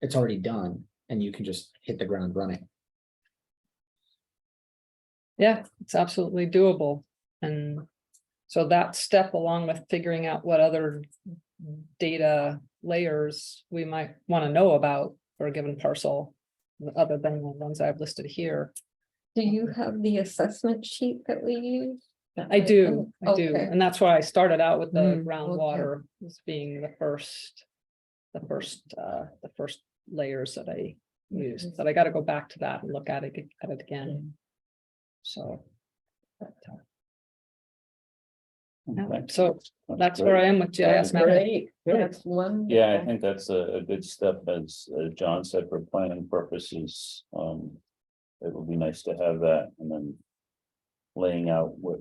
it's already done, and you can just hit the ground running. Yeah, it's absolutely doable. And so that step, along with figuring out what other data layers we might want to know about for a given parcel, other than the ones I've listed here. Do you have the assessment sheet that we use? I do, Okay. and that's why I started out with the Mm, groundwater as being the first layers that I used, but I gotta go back to that and look at it again. So. Okay. So that's where I am with GIS mapping. Great, good. That's one. Yeah, I think that's a good step, as John said, for planning purposes. It would be nice to have that, and then laying out what.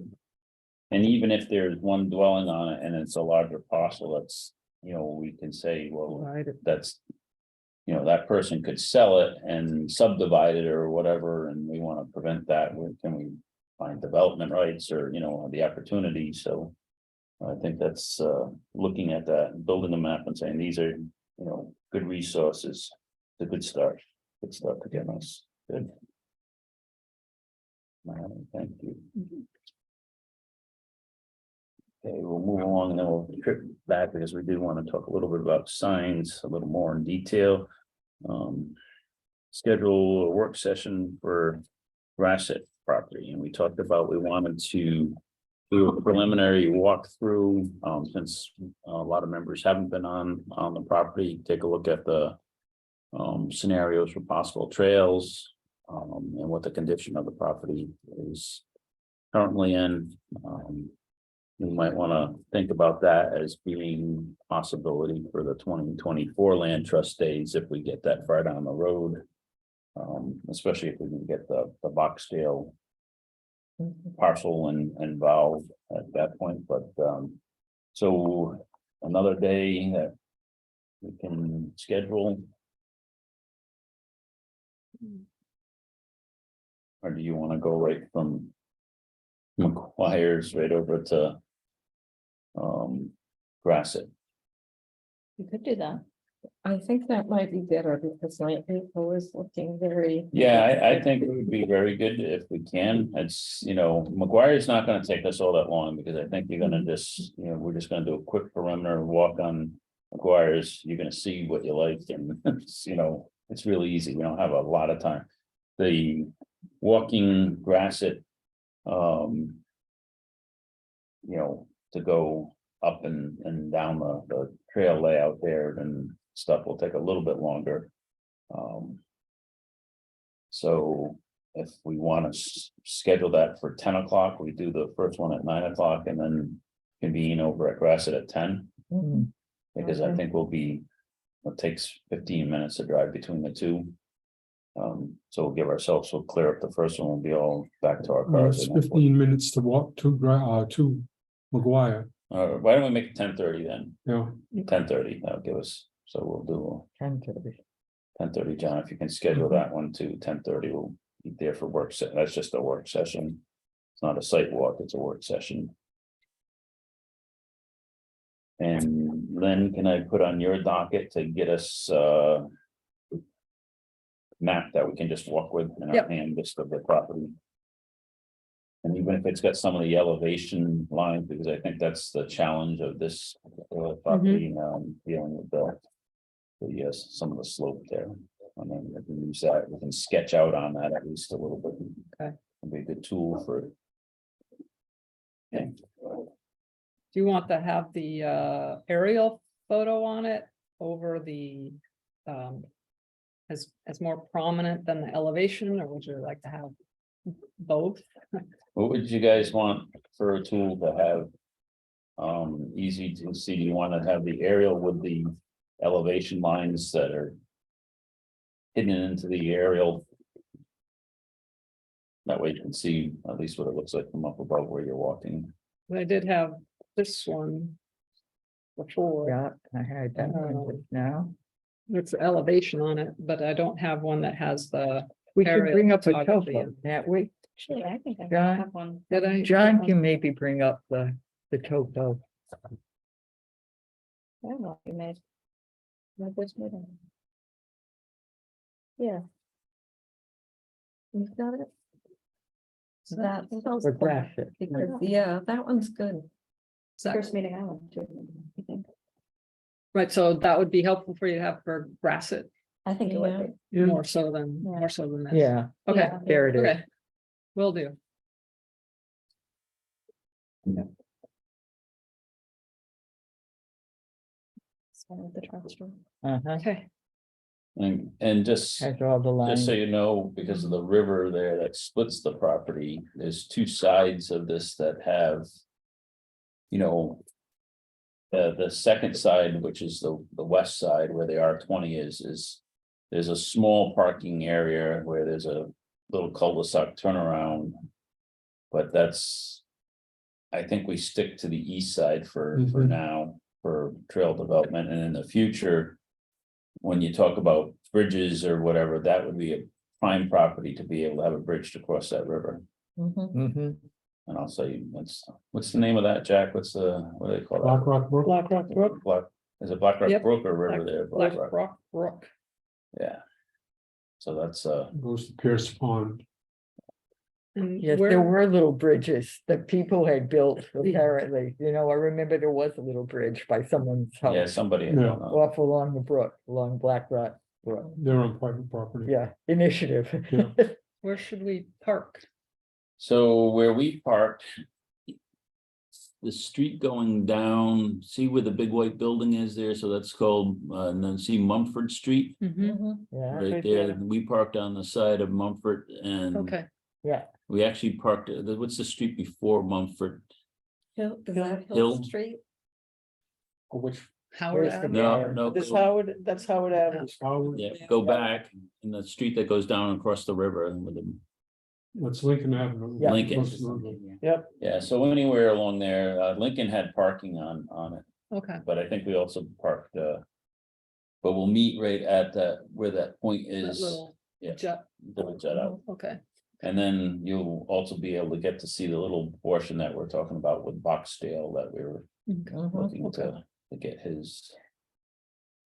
And even if there's one dwelling on it and it's a larger parcel, that's, we can say, well, Right. that's. That person could sell it and subdivide it or whatever, and we want to prevent that. Can we find development rights or, the opportunity? So. I think that's looking at that, building a map and saying these are, good resources. It's a good start. Good start to get us. Good. Thank you. Okay, we'll move along and then we'll trip back, because we do want to talk a little bit about signs a little more in detail. Schedule a work session for Grassett property, and we talked about we wanted to do a preliminary walkthrough, since a lot of members haven't been on the property, take a look at the scenarios for possible trails, and what the condition of the property is currently in. You might want to think about that as being a possibility for the 2024 land trust days if we get that far down the road. Especially if we can get the Boxdale parcel involved at that point, but so another day that we can schedule. Or do you want to go right from McGuire's right over to Grassett? You could do that. I think that might be better because my April is looking very. Yeah, I think it would be very good if we can. It's, McGuire's not gonna take us all that long, because I think you're gonna just, we're just gonna do a quick perimeter walk on McGuire's. You're gonna see what you like, and it's really easy. We don't have a lot of time. The walking Grassett, to go up and down the trail layout there, and stuff will take a little bit longer. So if we want to schedule that for 10 o'clock, we do the first one at 9 o'clock and then convene over at Grassett at 10. Because I think it takes 15 minutes to drive between the two. So we'll give ourselves, we'll clear up the first one, we'll be all back to our cars. It's 15 minutes to walk to McGuire. Why don't we make it 10:30 then? Yeah, 10:30, that'll give us, so we'll do 10:30. 10:30, John, if you can schedule that one to 10:30, we'll be there for work. That's just a work session. It's not a site walk, it's a work session. And Lynn, can I put on your docket to get us map that we can just walk with in our Yep. hand, just of the property? And even if it's got some of the elevation lines, because I think that's the challenge of this property, dealing with yes, some of the slope there. And then we can use that, we can sketch out on that at least a little bit. Okay. It'll be a good tool for. Okay. Do you want to have the aerial photo on it over the as more prominent than the elevation, or would you like to have both? What would you guys want for a tool to have? Easy to see, you want to have the aerial with the elevation lines that are hidden into the aerial. That way you can see at least what it looks like from up above where you're walking. I did have this one before. Yeah, I had that one just now. It's elevation on it, but I don't have one that has the. We could aerial bring up a photography topo, in. can't we? Actually, I think I John? have one. Did I? John can maybe bring up the topo. I don't know if you made. Like this meeting. Yeah. You've got it? That sounds For fun, Grassett. because, yeah, that one's good. First meeting I went to, I think. Right, so that would be helpful for you to have for Grassett, I think it would be. more so than, Yeah. more so than this. Yeah, Okay, Yeah. there it is. okay. Will do. Starting with the truck store. Okay. And just. Has all the Just lines. so you know, because of the river there that splits the property, there's two sides of this that have. You know. The second side, which is the west side where the R20 is. There's a small parking area where there's a little cul-de-sac turnaround. But that's. I think we stick to the east side for now, for trail development, and in the future. When you talk about bridges or whatever, that would be a prime property to be able to have a bridge to cross that river. Mhm. Mhm. And I'll say, what's the name of that, Jack? What do they call Black that? Rock Brook Black Rock Brook. Is it Black Rock Yep. Brook or river there? Black Black Rock, Rock Brook. yeah. So that's, goes to Pierce Pond. And Yes, where- there were little bridges that people had built apparently, I remember there was a little bridge by someone's yeah, house. somebody. I Yeah. don't know. Off along the brook, along Black Rock Brook, They're on private property. yeah, initiative. Yeah. Where should we park? So where we parked. The street going down, see where the big white building is there, so that's called, and then see Mumford Street. Mhm. Yeah, Right there, we parked on the side of Mumford and. Okay, yeah, We actually parked, what's the street before Mumford? Hill, is that Hill? Hill Street? Which, Howard Where's the Ave. No, no. That's go- Howard, that's Howard Avenue. Howard, Yeah, go back in the street that goes down across the river and with the, that's Lincoln Avenue. Yeah. Lincoln. Yep, yeah, so anywhere along there, Lincoln had parking on it, Okay, but I think we also parked, but we'll meet right at that, where that point that is. little Yeah, jet. little jet out, Okay, and then you'll also be able to get to see the little portion that we're talking about with Boxdale that we were Mhm. looking to get his.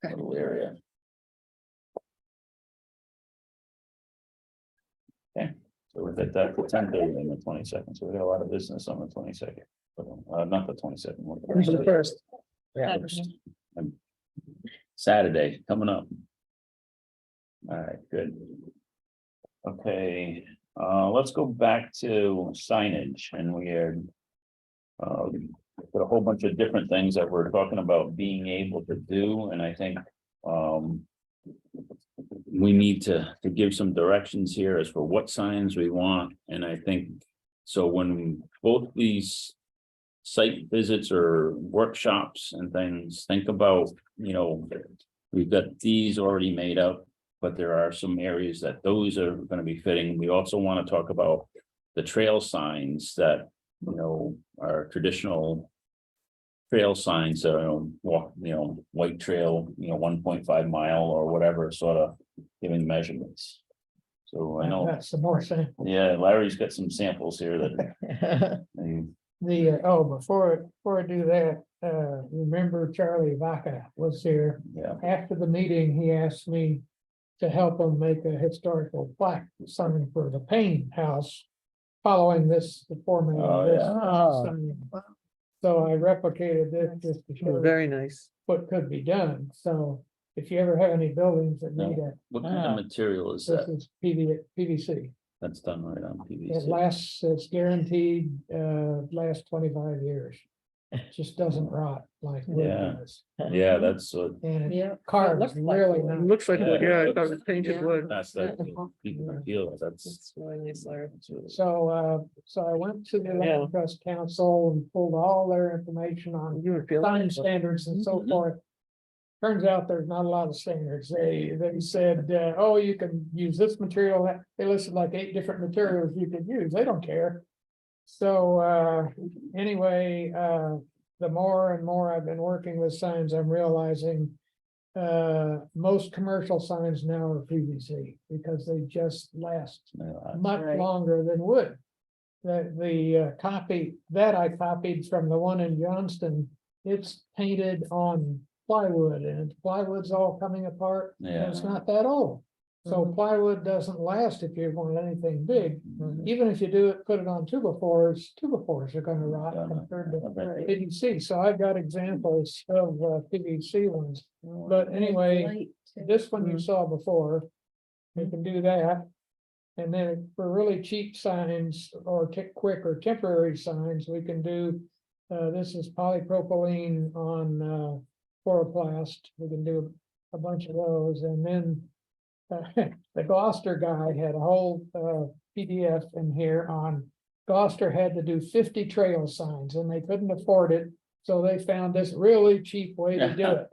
Okay. Little area. Okay, so we're at that for 10:30 on the 22nd, so we got a lot of business on the 22nd, not the 22nd. the first. yeah. Saturday coming up. All right, good. Okay, let's go back to signage, and we are. Got a whole bunch of different things that we're talking about being able to do, and I think. We need to give some directions here as for what signs we want, and I think, so when both these. Site visits or workshops and things, think about, we've got these already made up. But there are some areas that those are gonna be fitting. We also wanna talk about the trail signs that, are traditional. Trail signs, walk, white trail, 1.5 mile or whatever, sort of giving measurements. So I know, That's the more thing. yeah, Larry's got some samples here that Before I do that, remember Charlie Vaca was here. Yeah. After the meeting, he asked me to help him make a historical plaque, sign for the Payne House. Following this, the format of this. Oh, sign. So I replicated this just to show Very nice. what could be done. So if you ever have any buildings that need it, What kind of material is this that? is PVC. That's done right on It PVC. lasts, it's guaranteed, lasts 25 years. It just doesn't rot like wood Yeah. does. Yeah, that's what. And Yeah. it carves looks like really wood. It nice. looks like, wood, Yeah, yeah, it I thought it looks- was painted Yeah. wood. That's that. People can feel that's. That's really nice, Larry. So I went to the Yeah. Land Trust Council and pulled all their information on You would feel. sign standards and so forth. Turns out there's not a lot of standards. They said, oh, you can use this material. They listed like 8 different materials you could use. They don't care. So, anyway, the more and more I've been working with signs, I'm realizing. Most commercial signs now are PVC because they just last much Right. longer than wood. The copy that I copied from the one in Johnston, it's painted on plywood and plywood's all coming apart. And it's Yeah. not that old. So Mhm. plywood doesn't last if you want anything big. Mhm. Even if you do it, put it on two befores are gonna rot Yeah. compared to Right. PVC. So I've got examples of PVC ones. But anyway, this one you saw before, you can do that. And then for really cheap signs or quick or temporary signs, we can do, this is polypropylene on chloroplast. We can do a bunch of those. And then the Gloucester guy had a whole PDF in here on Gloucester had to do 50 trail signs and they couldn't afford it. So they found this really cheap way to do it.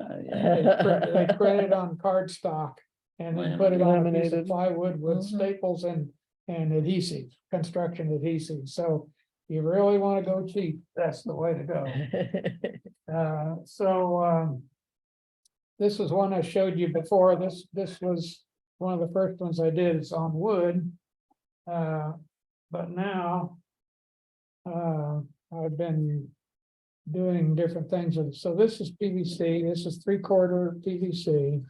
They printed on cardstock and then put it on a piece of Laminated. plywood with Mhm. staples and adhesive, construction adhesive. So you really want to go cheap, that's the way to go. This was one I showed you before. This was one of the first ones I did. It's on wood. But now I've been doing different things with it. So this is PVC. This is 3/4 PVC.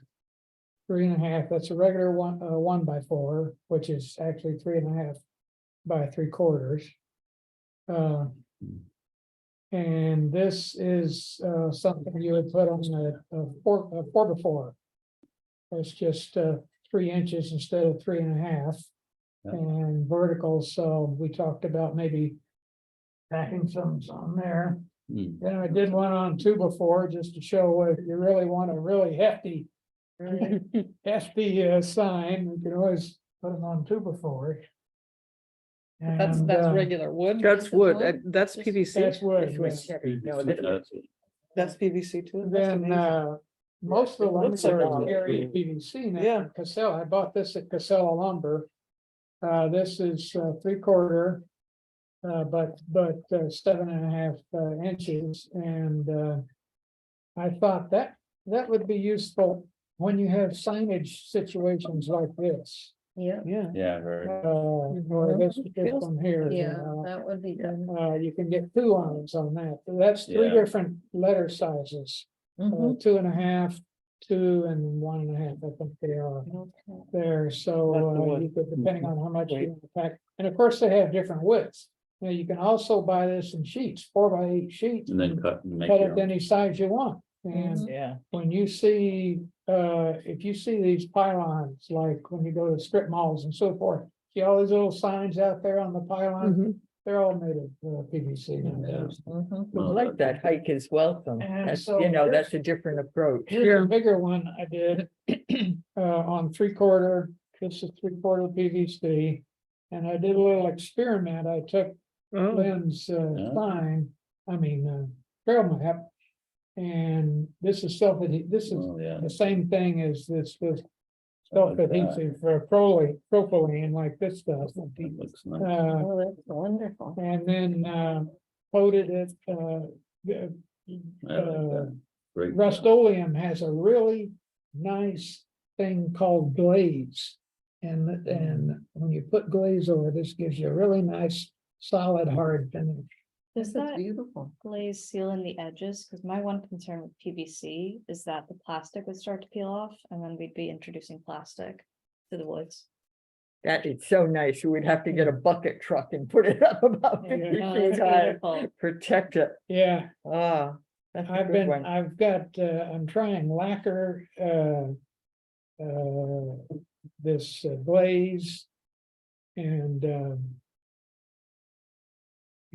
3.5. That's a regular 1x4, which is actually 3.5 by 3/4. And this is something you would put on a 4x4. It's just 3 inches instead of 3.5. Yeah. And vertical, so we talked about maybe packing some on there. Mm. Then I did one on 2x4 just to show if you really want a really hefty sign, you can always put them on 2x4. That's And, regular wood. That's wood, wood? that's PVC, that's wood. This was yeah. heavy. No, this- that's PVC too. That's Then, amazing. most of the It looks lumber like is a- carried PVC now. Yeah. from Casella, I bought this at Casella Lumber. This is 3/4. But 7.5 inches, and I thought that would be useful when you have signage situations like this. Yeah, Yeah. Yeah, very. Or this one here. yeah, that would be good. You can get 2 lines on that. That's 3 Yeah. different letter sizes. Mhm. 2.5, 2 and 1.5, I think they are Okay. there, That's the so wood. you could, depending on how much you Right. want to pack, and of course, they have different widths. Now, you can also buy this in sheets, 4x8 sheets. And then cut and make Cut your it own. any size you want, and Yeah, when you see, if you see these pylons, like when you go to strip malls and so forth. See all these little signs out there on the pylon, Mhm. they're all made of PVC nowadays. Mhm. I Well, like that hike is welcome. And That's, so you know, here's- that's a different approach. Here's a bigger one I did, on 3/4, this is 3/4 PVC. And I did a little experiment, I took Oh, Lynn's Yeah. trail map. And this is this is Oh, yeah. the same thing as this I like that. self-adhesive for propylene like this stuff. That looks nice. Oh, that's wonderful. And then coated it, I like that. Great. Rust-Oleum has a really nice thing called glaze. And when you put glaze over, this gives you a really nice, solid, hard finish. Does This is that beautiful. glaze seal in the edges? Because my one concern with PVC is that the plastic would start to peel off and then we'd be introducing plastic to the woods. That is so nice. We'd have to get a bucket truck and put it up about Yeah. 50 Oh, feet that's high, beautiful. protect it. Yeah, Ah, that's a good one. I've got, I'm trying lacquer, this glaze. And,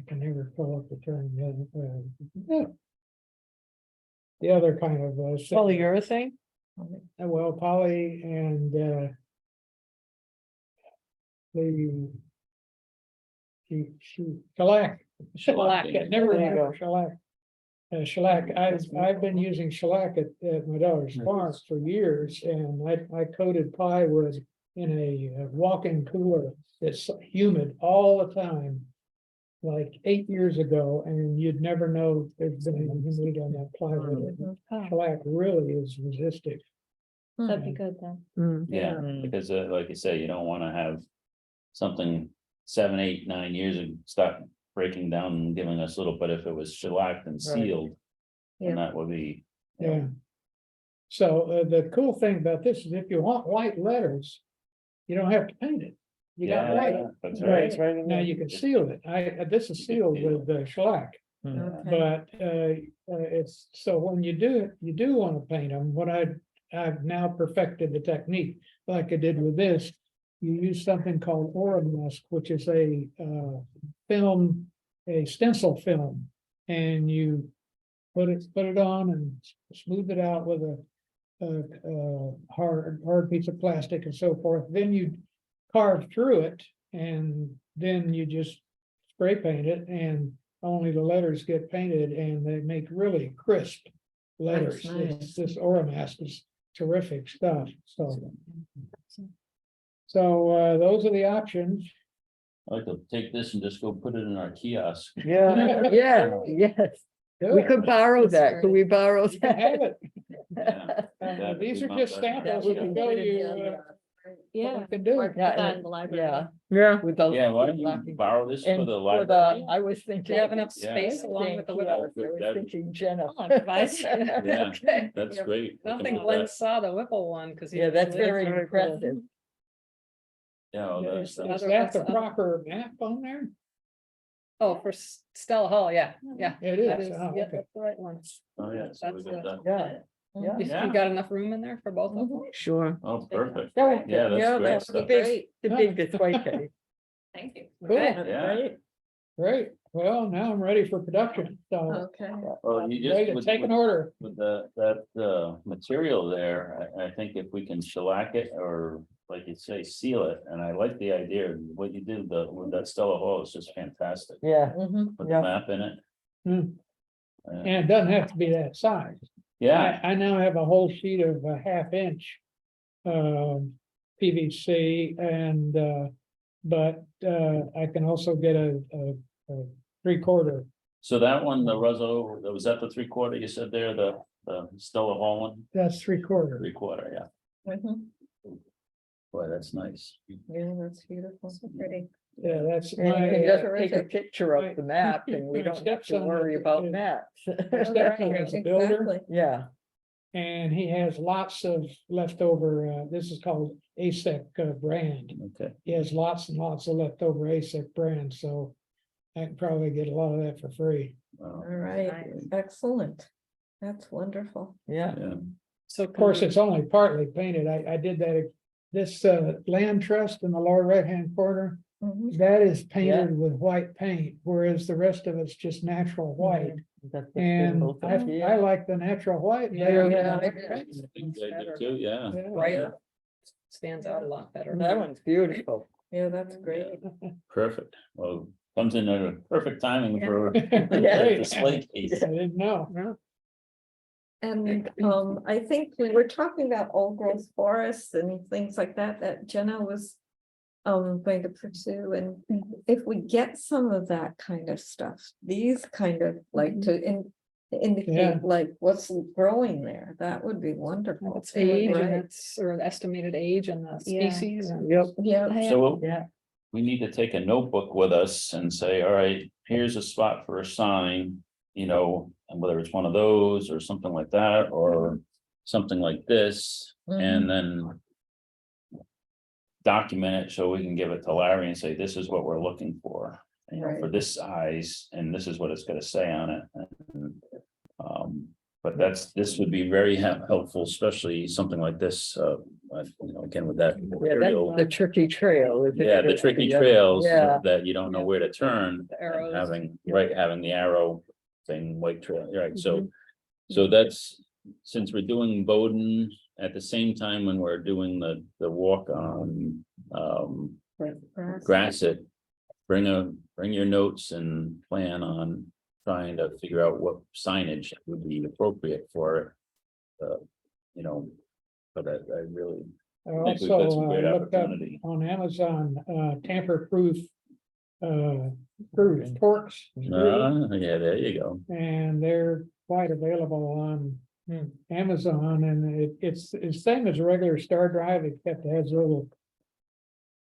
I can never pull up the term, the other kind of, Polyurethane? well, poly and, the shellac. Shellac. Never There you remember shellac. Shellac, I've been using shellac at my daughter's farm for years, and I coated plywood in a walk-in cooler that's humid all the time. Like 8 years ago, and you'd never know there's been any humidity on that plywood. Oh, Shellac really is resistive. that'd be good then. Mm. Yeah, Mm. because like you say, you don't wanna have something 7, 8, 9 years and start breaking down and giving us little, but if it was shellacked and sealed. Yeah. Then that would be, Yeah. So the cool thing about this is if you want white letters, you don't have to paint it. You got white. yeah, that's Right. right. It's right in Now there. you can seal it. This is sealed with shellac. Mm. Okay. But it's, so when you do want to paint them, what I've now perfected the technique, like I did with this. You use something called QUORUM, which is a film, a stencil film, and you put it on and smooth it out with a hard piece of plastic and so forth. Then you carve through it, and then you just spray paint it, and only the letters get painted, and they make really crisp letters. nice. This Oramask is terrific stuff, so those are the options. I like to take this and just go put it in our kiosk. Yeah, yeah, yes. We could borrow That's that. great. Could we borrow You can have that? it. Yeah. These are That'd just be samples my- that can show you what Yeah. we can do. Or put that in the library. Yeah, yeah. With the. Yeah, why don't you borrow this for And the for library? I was thinking. Do you have enough Yeah. space along with the Yeah, I Whipple? was thinking Jenna. I'll improvise. Yeah. Okay. That's great. I don't We can think do Glenn that. saw the Whipple one, because. Yeah, that's very impressive. Yeah, well, Is that's- that the proper map on there? Oh, for Stella Hall, yeah, yeah. It That is. is, Oh, yeah, okay. that's the right one. oh, yeah. So we That's got the- that. Yeah, You Yeah. you got enough room in there for both of them? sure. Oh, perfect. Yeah, Yeah, that's great the stuff. big, the big display case. Thank you. Cool. Yeah. Great. Well, now I'm ready for production. So Okay. Well, you ready just, to take an order. with that material there, I think if we can shellac it or like you say, seal it, and I like the idea, of what you did with that Stella Hall is just fantastic. Yeah, Mhm. Put Yeah. the map in it. Hmm. Uh, And it doesn't have to be that size. Yeah, I now have a whole sheet of a 1/2 inch. PVC and, but, I can also get a 3/4. so that one, the Ruzzo, was that the 3/4 you said there, the Stella Hall one? That's 3/4. 3/4, yeah. Mhm. Boy, that's nice. Yeah, that's beautiful. So pretty. Yeah, that's and you my, can just take a terrific. picture of the map and we My don't have to stepson worry about is- maps. stepson is a builder. Exactly. Yeah, and he has lots of leftover, this is called ASEC brand. Okay, He has lots and lots of leftover ASEC brand, so I can probably get a lot of that for free. well, All right, Nice. excellent. That's wonderful. yeah. yeah, So. Of course, it's only partly painted. I did that, this land trust in the lower right-hand corner, Mhm. that is painted with white paint, whereas the rest of it's just natural white. That's the And symbol I thing, I like the natural white. Yeah, better than yeah. the white paint. I think I do too, yeah. Yeah. Brighter. Stands out a lot better. That one's beautiful. Yeah, that's great. Perfect. Well, comes in at a perfect timing for Yeah. the display case. I didn't know. And I think we were talking about old growth forests and things like that, that Jenna was going to pursue, and if we get some of that kind of stuff, these kind of like to Yeah. indicate like what's growing there, that would be wonderful. Its age and Right. its, or estimated age and the Yeah. species and. Yep. Yeah, I So, Yeah, we need to take a notebook with us and say, all right, here's a spot for a sign. You know, and whether it's one of those or something like that, or something like this, and then. Document it so we can give it to Larry and say, this is what we're looking for. You know, for Right. this size, and this is what it's gonna say on it. And, but this would be very helpful, especially something like this, you know, again, with that. Yeah, material. that's the tricky trail. isn't Yeah, it? the tricky trails Yeah. that you don't know where to turn. The and arrows. having the arrow thing, white trail, right, so. Mhm. So that's, since we're doing Bowden at the same time when we're doing the walk on, Grassett. Bring your notes and plan on trying to figure out what signage would be appropriate for it. You know, but I really. I think we've got also some great looked up opportunity. on Amazon, tamper-proof screws, Torx screws, Yeah, there you go. and they're quite available on Amazon, and it's the same as a regular star drive, except it has a little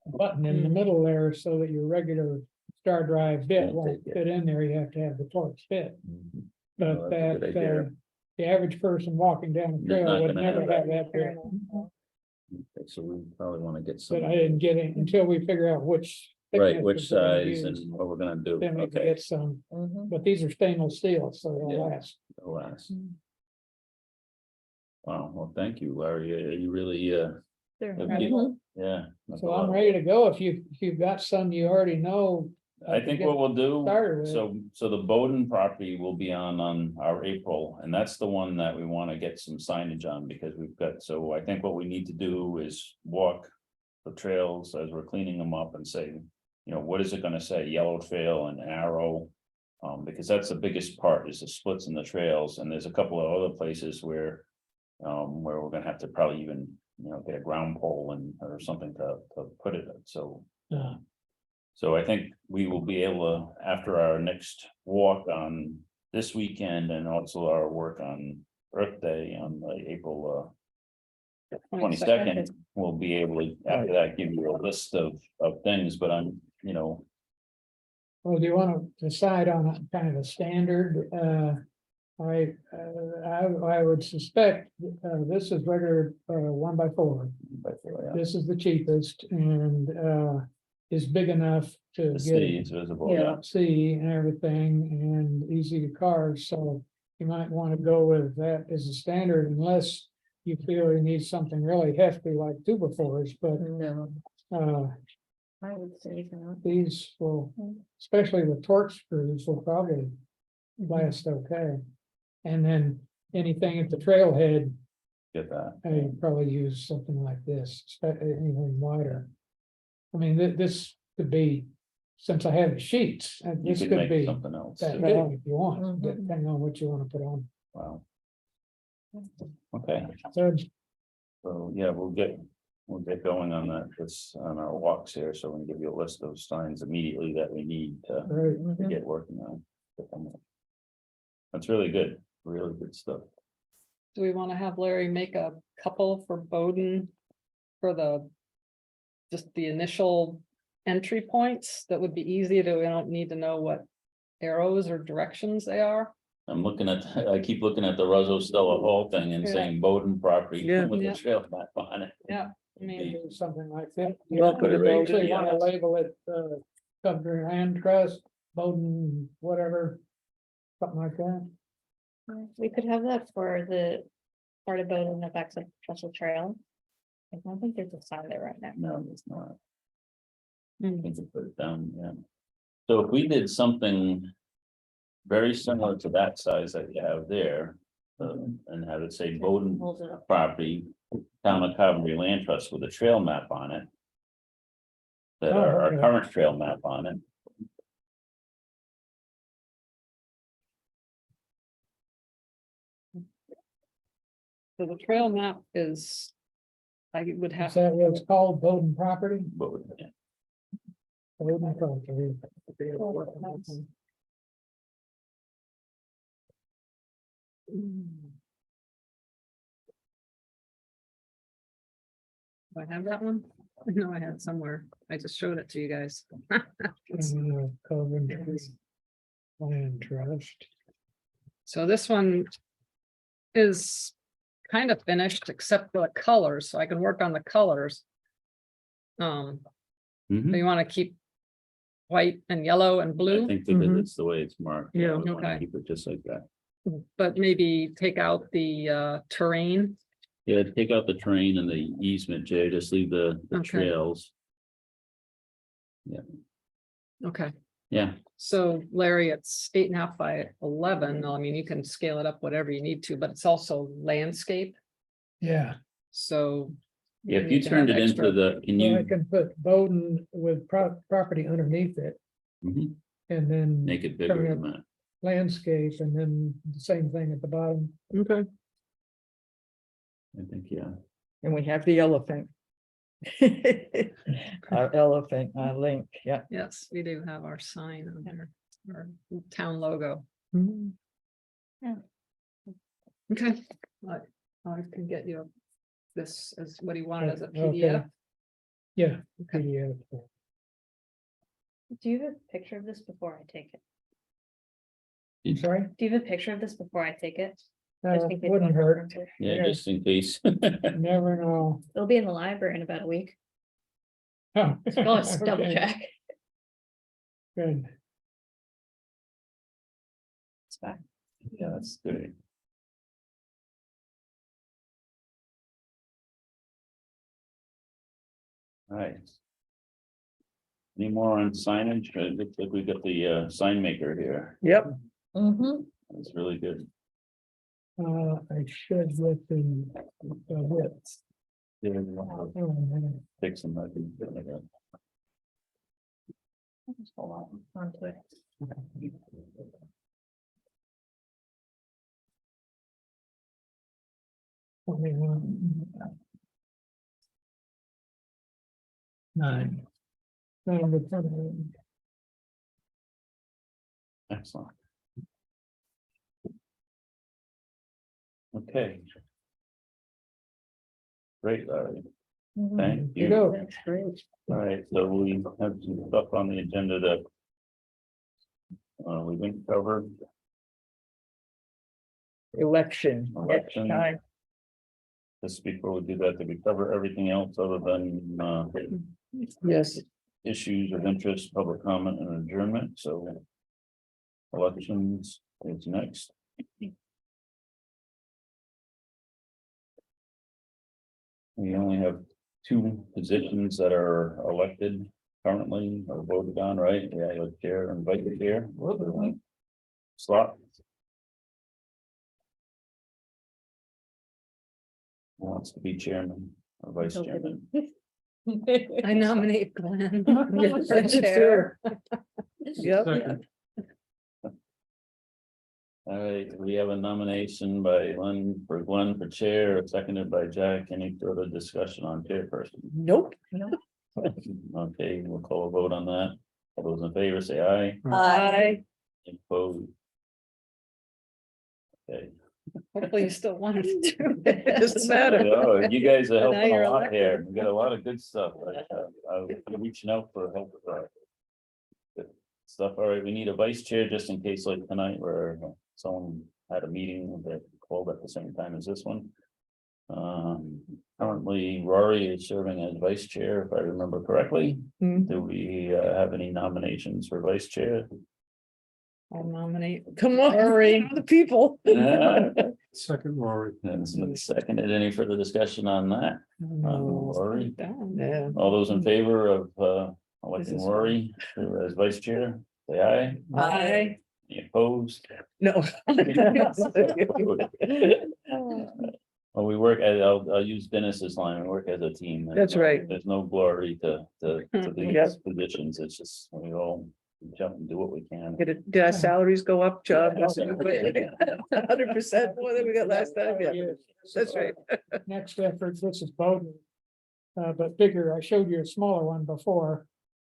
button in the middle there so that your regular star drive bit Won't won't take it. fit in there. You have to have the Torx fit. Mhm. But Oh, that's a good idea. the average person walking down the They're trail not would gonna never have have that. that bit. Okay, so we probably want to get some. But I didn't get it until we figure out which. Right, thickness which we're gonna size use. and what we're gonna do, Then we can okay, get some, but these are stainless steel, so they'll Yeah. last. alas. Wow, well, thank you, Larry, you really, They're have incredible. given- yeah. that's a So lot I'm of- ready to go. If you've got some you already know. I think what we'll started do, with. so the Bowden property will be on our April, and that's the one that we want to get some signage on, because we've got, so I think what we need to do is walk the trails as we're cleaning them up and say, you know, what is it gonna say, yellow trail and arrow? Because that's the biggest part, is the splits in the trails, and there's a couple of other places where we're gonna have to probably even, you know, get a ground pole and, or something to put it, so. Yeah. So I think we will be able to, after our next walk on this weekend and also our work on Earth Day on April 22nd, we'll be able to, after that, give you a list of things, but I'm, you know. Well, do you want to decide on a kind of a standard? I would suspect, this is regular, 1x4. But, yeah, This is the cheapest and, is big enough to the get city is visible, yeah. see and everything and easy to carve, so you might want to go with that as a standard unless you feel you need something really hefty like 2x4s, but, No, I would say that. these will, especially the Torx screws, will probably last okay. And then anything at the trailhead, Get that. I probably use something like this, anything wider. I mean, this could be, since I have the sheets, You this could could make be something else. that too. big if you want, Mhm. depending on what you want to put on. Wow. Okay, So, so yeah, we'll get going on that, this, on our walks here, so we can give you a list of signs immediately that we need to right, get working on. That's really good stuff. Do we want to have Larry make a couple for Bowden? For just the initial entry points, that would be easy to, we don't need to know what arrows or directions they are. I keep looking at the Rosso Stella Hall thing and Yeah. saying Bowden property Yeah. with the Yeah. trail map on it. Yeah, I mean, do something like that. Well, put it right Actually, there, want to yeah. label it, Coventry Land Trust, Bowden, whatever, something like that. We could have that for the part of Bowden that backs up Trestle Trail. I don't think there's a sign there right now. No, it's not. Hmm. I think we put it down, yeah. So if we did something very similar to that size that you have there, and have it say Bowden Hold it up. property, town of Coventry Land Trust with a trail map on it. That Oh, our okay. current trail map on it. so the trail map is. I would Is have, that what it's called, Bowden property? Bowden, yeah. Bowden property. do I have that one? I know I had it somewhere. I just showed it to you guys. Coventry Land Trust. So this one is kind of finished except for the colors, so I can work on the colors. Mhm. You want to keep white and yellow and I blue, think because Mhm. it's the way it's marked. Yeah. I would wanna Okay. Keep it just like that. but maybe take out the terrain. Yeah, take out the terrain and the easement, Jay, just leave the Okay. trails. Okay. Yeah, So Larry, it's 8.5 by 11. I mean, you can scale it up whatever you need to, but it's also landscape, Yeah, so. yeah, if need you to turned have it into extra- the, can well, I you can put Bowden with property underneath it Mhm. and then. Make it bigger turn than it that? Landscape and then the same thing at the bottom. Okay. I think, yeah. And we have the elephant. Our elephant, our link, yeah. Yes, we do have our sign on there, our town logo. Mhm. Okay. I can get you this as what he wanted as a Okay. PDF. Yeah. Okay. PDF. Do you have a picture of this before I take it? I'm sorry? Do you have a picture of this before I take it? Just in case you Wouldn't want to hurt. reference it. Yeah, Yeah. just in case. Never know. It'll be in the library in about a week. Oh, So I'll just double okay, check. Good. It's back. Yeah, that's good. All right. Any more on signage? It looks like we got the sign maker here. Yep, Mhm. That's really good. I should with the width. Yeah, Oh, man. fix them. I think. I'll just hold on to it. 21. 9. Number 10. Excellent. Okay. Great, Larry. Thank You you. go. That's great. All right, so we have some stuff on the agenda that we didn't cover. Election. next Election. time. Just before we do that, did we cover everything else other than yes. issues of interest, public comment and adjournment? So elections is next. We only have 2 positions that are elected currently or voted on, right? Yeah, the chair and vice chair. Slot. Who wants to be chairman or vice chairman? I nominate Glenn. Yes, for chair. Yep, Second. All right, we have a nomination by Glenn for chair, seconded by Jack. Any further discussion on chairperson? nope. Okay, we'll call a vote on that. All those in favor say aye. I, Opposed? Okay. Hopefully you still wanted to do it. Doesn't matter. Oh, you guys are Now helping you're a lot elected. here. We got a lot of good stuff. I'm reaching out for help. Good Stuff. All right, we need a vice chair just in case like tonight where someone had a meeting that called at the same time as this one. Currently Rory is serving as vice chair, if I remember correctly. Hmm. Do we have any nominations for vice chair? I'll nominate. come on, Rory. the people. Second, Rory. That's been seconded. Any further discussion on that? Rory, Down. Yeah. all those in favor of electing is Rory as vice chair, say aye. Aye. Any opposed? No. Well, we work as, I'll use Dennis's line, we work as a team. That's right. There's no glory to Yep. these positions, it's just, we all jump and do what we can. Did our salaries go up, John? 100% more than we got last time, yeah, that's right. Next effort, this is Bowden. But bigger, I showed you a smaller one before.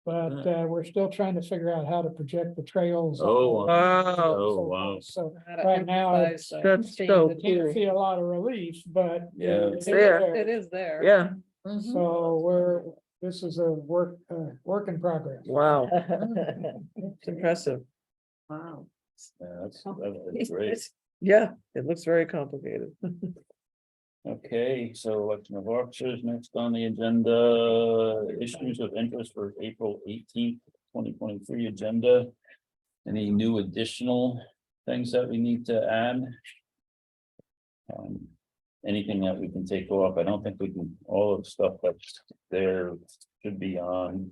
But we're still trying to figure out how to project the trails. Oh, Wow, Oh, wow. So How to right now, emphasize the that's change so of- can't cool. feel a lot of relief, but. Yeah. it's there. It is there. Yeah, Mhm. So we're this is a work in progress. Wow, it's impressive. Wow. Yeah, that's great. Yeah, it looks very complicated. Okay, so election of officers next on the agenda, issues of interest for April 18th, 2023 agenda. Any new additional things that we need to add? Anything that we can take off? I don't think we can, all of the stuff that's there should be on.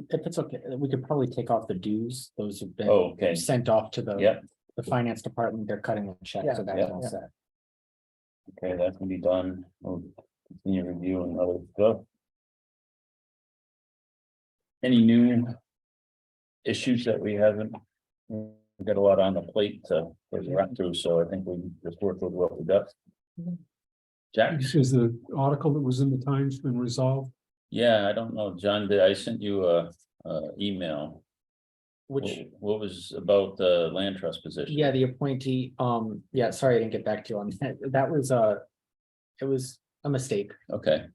If it's okay, we could probably take off the dues. Those have been Oh, okay. sent off to the Yep, the finance department. They're cutting a check, so that's Yeah. all set. okay, that can be done. We'll continue reviewing other stuff. Any new issues that we haven't? We've got a lot on the plate to run through, so I think we just work with what we got. Jack? Is the article that was in the Times been resolved? Yeah, I don't know, John, I sent you a email. Which, What was about the land trust position? yeah, the appointee, yeah, sorry, I didn't get back to you on that. That was it was a mistake, Okay,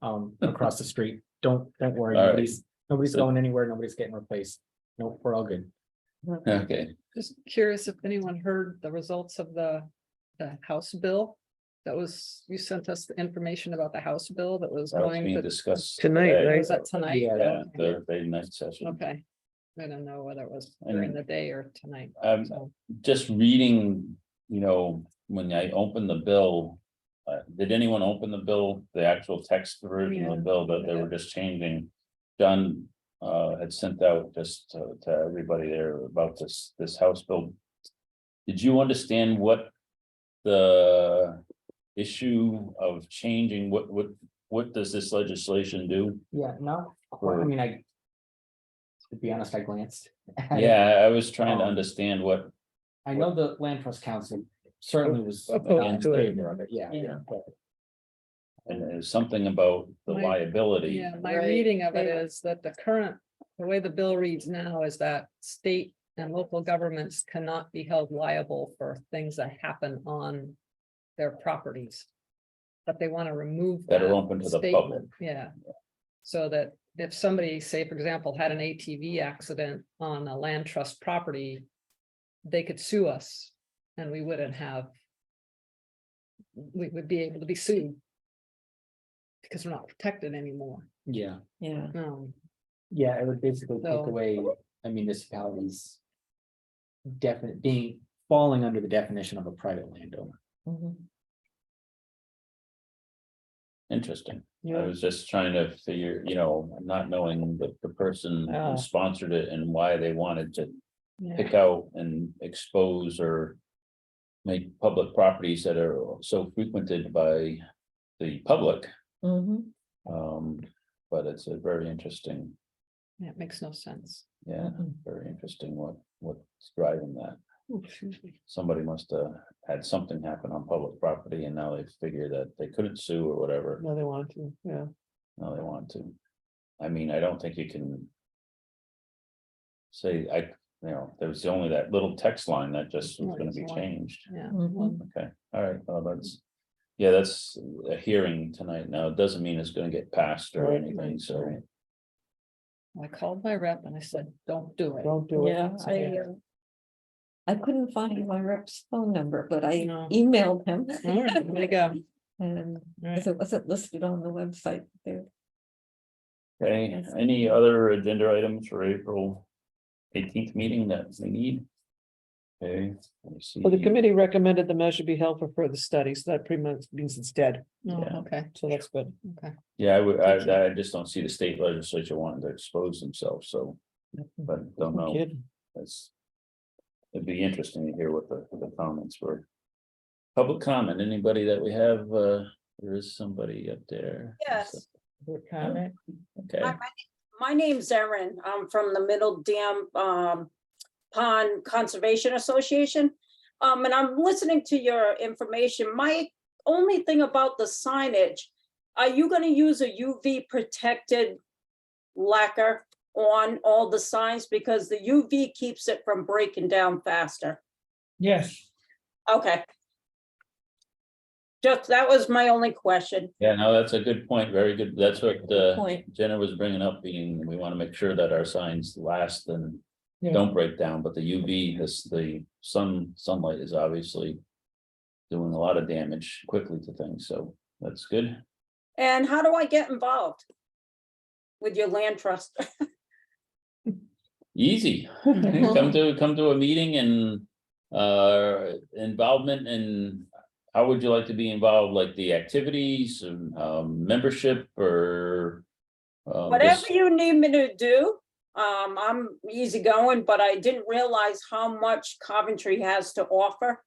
across the street. Don't worry, All right. nobody's So- going anywhere, nobody's getting replaced. Nope, we're all good. okay, Just curious if anyone heard the results of the House bill. That was, you sent us the information about the House bill that was that was going being to. discussed Tonight, today. right? Was that tonight? Yeah, Yeah, Okay. Thursday night session. Okay. I don't know whether it was And- during the day or tonight. So, Just reading, when I opened the bill. Did anyone open the bill, the actual text version of the Yeah. bill that they were just changing? John had sent out just to everybody there about this House bill. Did you understand what the issue of changing, what does this legislation do? Yeah, no, to be honest, I glanced. at it. Yeah, I was trying to Um, understand what, I know the Land Trust Council certainly was Opposed in to it. favor of it, yeah. Yeah. and there's something about the My- liability. Yeah, my Right. reading of it Yeah. is that the way the bill reads now is that state and local governments cannot be held liable for things that happen on their properties. But they want to remove That are that open to the statement, public. yeah. So that if somebody, say, for example, had an ATV accident on a land trust property, they could sue us and we wouldn't have. We would be able to be sued. Because we're not protected anymore. Yeah, Yeah. yeah, it would basically take So- away a municipality's falling under the definition of a private landowner. Mhm. Interesting. I Yeah. was just trying to figure, not knowing the person Ah. who sponsored it and why they wanted to Yeah. pick out and expose or. Make public properties that are so frequented by the public. Mhm. But it's a very interesting, Yeah, it makes no sense. yeah, Mhm. very interesting what's driving that. Oh, excuse me. Somebody must have had something happen on public property and now they figure that they couldn't sue or whatever. No, they want to, yeah. No, they want to. I mean, I don't think you can. Say, there was only that little text line that just was gonna be changed. Yeah. Mhm. Okay, all right, well, that's a hearing tonight now. It doesn't mean it's gonna get passed or Right, anything, so. right. I called my rep and I said, don't do it. Don't do it. Yeah, I couldn't find my rep's phone number, but I No. emailed him. All right, there you go. And Right. it wasn't listed on the website there. Okay, Yes. any other agenda items for April 18th meeting that we need? Okay. let me see. Well, the committee recommended the measure be held for further study, so that pretty much means it's dead, Oh, Yeah. okay, so that's good. okay. Yeah, Thank you. I just don't see the state legislature wanting to expose themselves, so, but don't No know. kidding. It'd be interesting to hear what the comments were. Public comment, anybody that we have, there is somebody up there. Yes. Good comment. Okay, My name's Erin. I'm from the Middle Dam Pond Conservation Association. And I'm listening to your information. My only thing about the signage, are you gonna use a UV protected lacquer on all the signs? Because the UV keeps it from breaking down faster. Yes, Okay. Just, that was my only question. Yeah, no, that's a good point. Very good. That's what Point. Jenna was bringing up, being, we want to make sure that our signs last and Yeah. don't break down, but the UV, the sunlight is obviously doing a lot of damage quickly to things, so that's good. And how do I get involved with your land trust? Easy. Come to a meeting and involvement, and how would you like to be involved, like the activities and membership or Whatever just- you need me to do, I'm easygoing, but I didn't realize how much Coventry has to offer.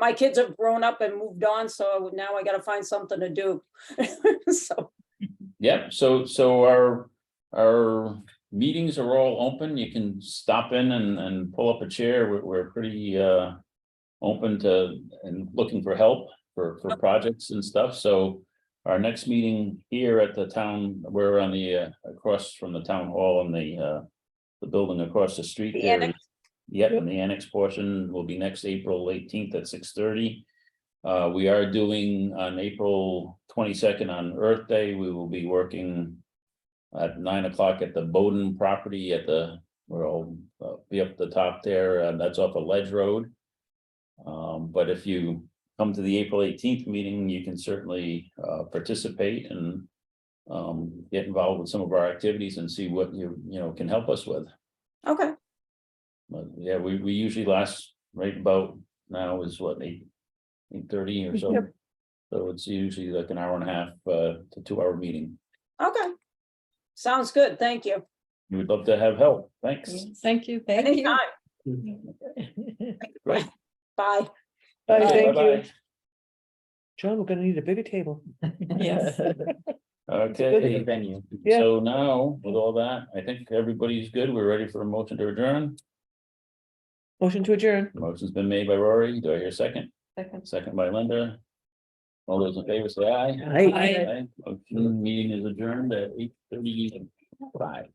My kids have grown up and moved on, so now I gotta find something to do. So, Yeah, so our meetings are all open. You can stop in and pull up a chair. We're pretty open to and looking for help for projects and stuff. So our next meeting here at the town, we're on the across from the town hall and the building across the street The there. annex? Yep, and the annex portion will be next April 18th at 6:30. We are doing on April 22nd on Earth Day, we will be working at 9 o'clock at the Bowden property at we'll be up the top there, and that's off of Ledge Road. But if you come to the April 18th meeting, you can certainly participate and get involved with some of our activities and see what you can help us with. okay, But yeah, we usually last right about now is what, 8:30 or so. Yep. So it's usually like an hour and a half to 2-hour meeting. okay. Sounds good, thank you. We would love to have help. Thanks. Thank you. Thank you. Anytime, Right. bye. Bye, thank you. Bye-bye. John, we're gonna need a bigger table. Yes. Okay, Venue. Yeah. so now with all that, I think everybody's good. We're ready for a motion to adjourn. Motion to adjourn. Motion's been made by Rory. Do I hear a second? Second. Second by Linda. All those in favor say aye. Aye. Aye. Motion, meeting is adjourned at 8:35.